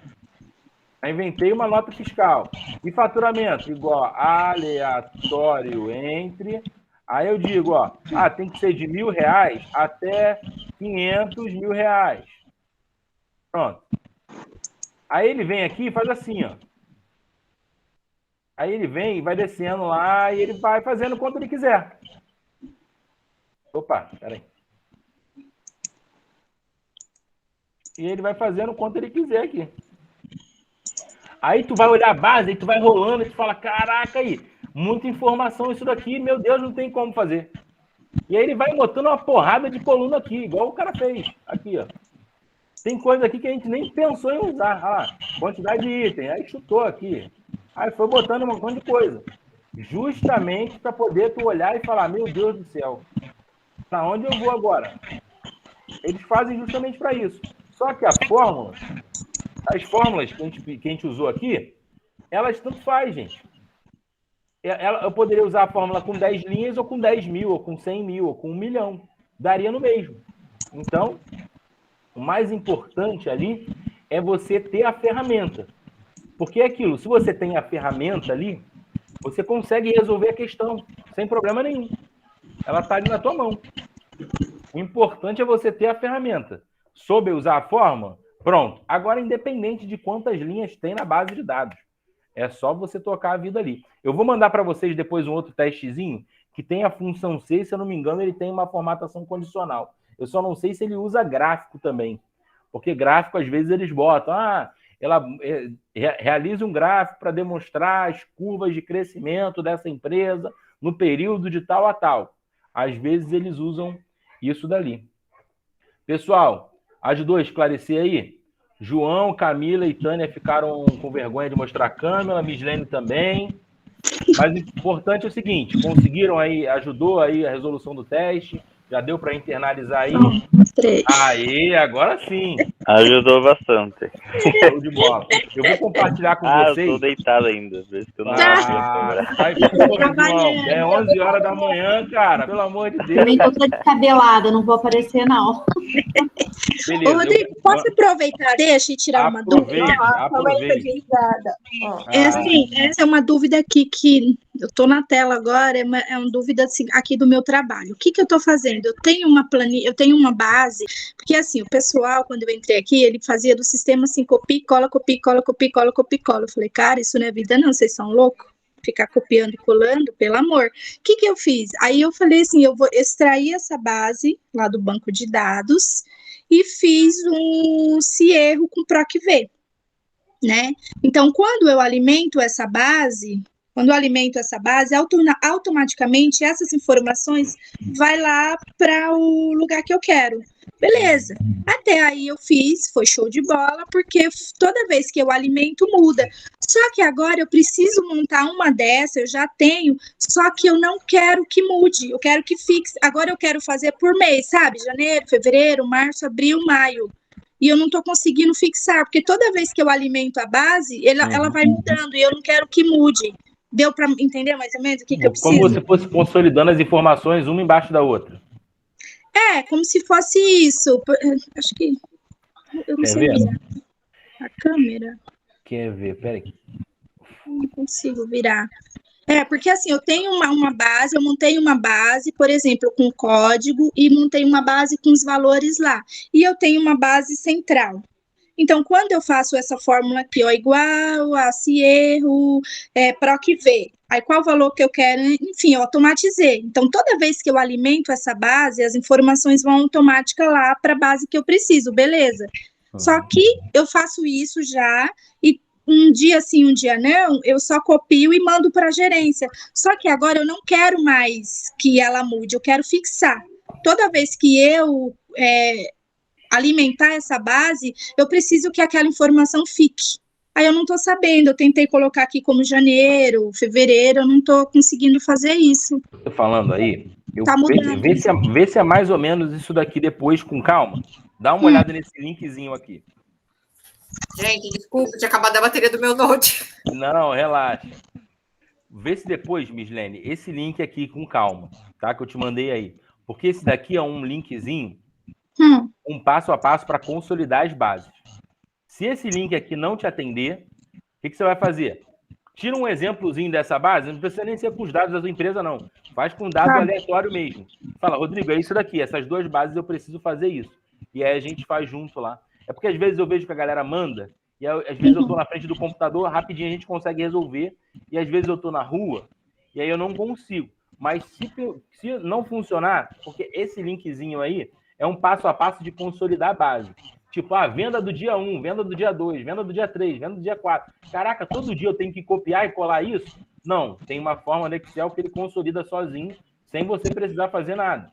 Aí inventei uma nota fiscal. E faturamento, igual a aleatório entre. Aí eu digo, ó, tem que ser de R$1.000 até R$500.000. Pronto. Aí ele vem aqui e faz assim, ó. Aí ele vem e vai descendo lá e ele vai fazendo quanto ele quiser. Opa, peraí. E ele vai fazendo quanto ele quiser aqui. Aí tu vai olhar a base, aí tu vai rolando e tu fala, caraca aí, muita informação isso daqui, meu Deus, não tem como fazer. E aí ele vai botando uma porrada de coluna aqui, igual o cara fez. Aqui, ó. Tem coisa aqui que a gente nem pensou em usar. Ah lá, quantidade de item. Aí chutou aqui. Aí foi botando um monte de coisa. Justamente para poder tu olhar e falar, meu Deus do céu, para onde eu vou agora? Eles fazem justamente para isso. Só que as fórmulas que a gente usou aqui, elas tanto faz, gente. Eu poderia usar a fórmula com 10 linhas, ou com 10 mil, ou com 100 mil, ou com 1 milhão. Daria no mesmo. Então, o mais importante ali é você ter a ferramenta. Porque é aquilo, se você tem a ferramenta ali, você consegue resolver a questão sem problema nenhum. Ela está ali na tua mão. O importante é você ter a ferramenta. Soube usar a fórmula? Pronto. Agora, independente de quantas linhas tem na base de dados, é só você tocar a vida ali. Eu vou mandar para vocês depois um outro testezinho que tem a função C, se eu não me engano, ele tem uma formatação condicional. Eu só não sei se ele usa gráfico também. Porque gráfico, às vezes, eles botam, ela realiza um gráfico para demonstrar as curvas de crescimento dessa empresa no período de tal a tal. Às vezes, eles usam isso dali. Pessoal, ajudou a esclarecer aí? João, Camila e Tânia ficaram com vergonha de mostrar a câmera, Mislene também. Mas o importante é o seguinte, conseguiram aí, ajudou aí a resolução do teste, já deu para internalizar aí? Mostrei. Aí, agora sim. Ajudou bastante. Show de bola. Eu vou compartilhar com vocês. Eu tô deitado ainda. Por isso que eu não Sai fora, João. É 11 horas da manhã, cara. Pelo amor de Deus. Também tô toda descabelada, não vou aparecer, não. Beleza, ô, Rodrigo, posso aproveitar, deixa e tirar uma dúvida? É assim, essa é uma dúvida aqui que eu tô na tela agora, é uma dúvida assim, aqui do meu trabalho. O que eu tô fazendo? Eu tenho uma planilha, eu tenho uma base, porque assim, o pessoal, quando eu entrei aqui, ele fazia do sistema assim, copia, cola, copia, cola, copia, cola, copia, cola. Eu falei, cara, isso não é vida não, vocês são loucos? Ficar copiando e colando, pelo amor. O que eu fiz? Aí eu falei assim, eu vou extrair essa base lá do banco de dados e fiz um Cierro com PROC-V, né? Então, quando eu alimento essa base, automaticamente essas informações vai lá para o lugar que eu quero. Beleza. Até aí eu fiz, foi show de bola, porque toda vez que eu alimento, muda. Só que agora eu preciso montar uma dessa, eu já tenho, só que eu não quero que mude, eu quero que fixe. Agora eu quero fazer por mês, sabe? Janeiro, fevereiro, março, abril, maio. E eu não estou conseguindo fixar, porque toda vez que eu alimento a base, ela vai mudando, e eu não quero que mude. Deu para entender mais ou menos o que eu preciso? Como se fosse consolidando as informações uma embaixo da outra. É, como se fosse isso. Acho que... Eu não sei virar. A câmera. Quer ver? Peraí. Não consigo virar. É, porque assim, eu tenho uma base, eu montei uma base, por exemplo, com código, e montei uma base com os valores lá. E eu tenho uma base central. Então, quando eu faço essa fórmula aqui, ó, igual a Cierro, PROC-V, aí qual o valor que eu quero, enfim, eu automatizei. Então, toda vez que eu alimento essa base, as informações vão automática lá para a base que eu preciso, beleza? Só que eu faço isso já, e um dia sim, um dia não, eu só copio e mando para a gerência. Só que agora eu não quero mais que ela mude, eu quero fixar. Toda vez que eu alimentar essa base, eu preciso que aquela informação fique. Aí eu não estou sabendo, eu tentei colocar aqui como janeiro, fevereiro, eu não estou conseguindo fazer isso. Tô falando aí, tá mudando. Vê se é mais ou menos isso daqui depois, com calma. Dá uma olhada nesse linkzinho aqui. Gente, desculpa, tinha acabado a bateria do meu Note. Não, relaxa. Vê se depois, Mislene, esse link aqui com calma, tá? Que eu te mandei aí. Porque esse daqui é um linkzinho, um passo a passo para consolidar as bases. Se esse link aqui não te atender, o que você vai fazer? Tira um exemplozinho dessa base, não precisa nem ser com os dados da sua empresa, não. Faz com dado aleatório mesmo. Fala, Rodrigo, é isso daqui, essas duas bases eu preciso fazer isso. E aí a gente faz junto lá. É porque às vezes eu vejo que a galera manda, e às vezes eu tô na frente do computador, rapidinho a gente consegue resolver, e às vezes eu tô na rua, e aí eu não consigo. Mas se não funcionar, porque esse linkzinho aí é um passo a passo de consolidar a base. Tipo, venda do dia 1, venda do dia 2, venda do dia 3, venda do dia 4. Caraca, todo dia eu tenho que copiar e colar isso? Não, tem uma forma no Excel que ele consolida sozinho, sem você precisar fazer nada.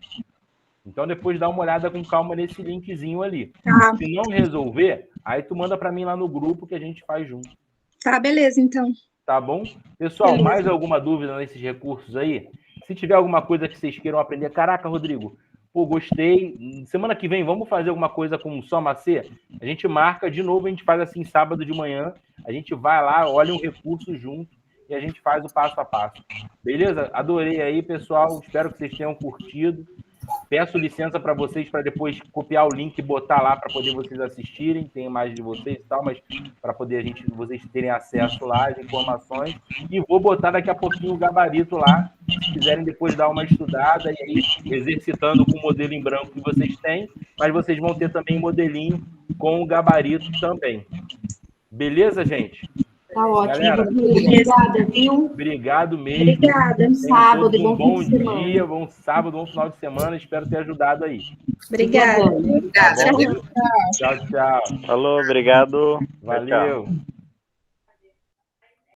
Então, depois dá uma olhada com calma nesse linkzinho ali. Se não resolver, aí tu manda para mim lá no grupo que a gente faz junto. Tá, beleza, então. Tá bom? Pessoal, mais alguma dúvida nesses recursos aí? Se tiver alguma coisa que vocês queiram aprender, caraca, Rodrigo, pô, gostei. Semana que vem, vamos fazer alguma coisa com Soma C? A gente marca de novo, a gente faz assim, sábado de manhã. A gente vai lá, olha um recurso junto e a gente faz o passo a passo. Beleza? Adorei aí, pessoal. Espero que vocês tenham curtido. Peço licença para vocês para depois copiar o link e botar lá para poder vocês assistirem. Tem imagem de vocês e tal, mas para poder vocês terem acesso lá às informações. E vou botar daqui a pouquinho o gabarito lá, se quiserem depois dar uma estudada e aí exercitando com o modelo em branco que vocês têm, mas vocês vão ter também modelinho com o gabarito também. Beleza, gente? Tá ótimo. Galera, obrigada, viu? Obrigado mesmo. Obrigada. Bom sábado, um bom fim de semana. dia, bom sábado, bom final de semana. Espero ter ajudado aí. Obrigada. Tá bom? Tchau, tchau. Falou, obrigado. Valeu. Tchau.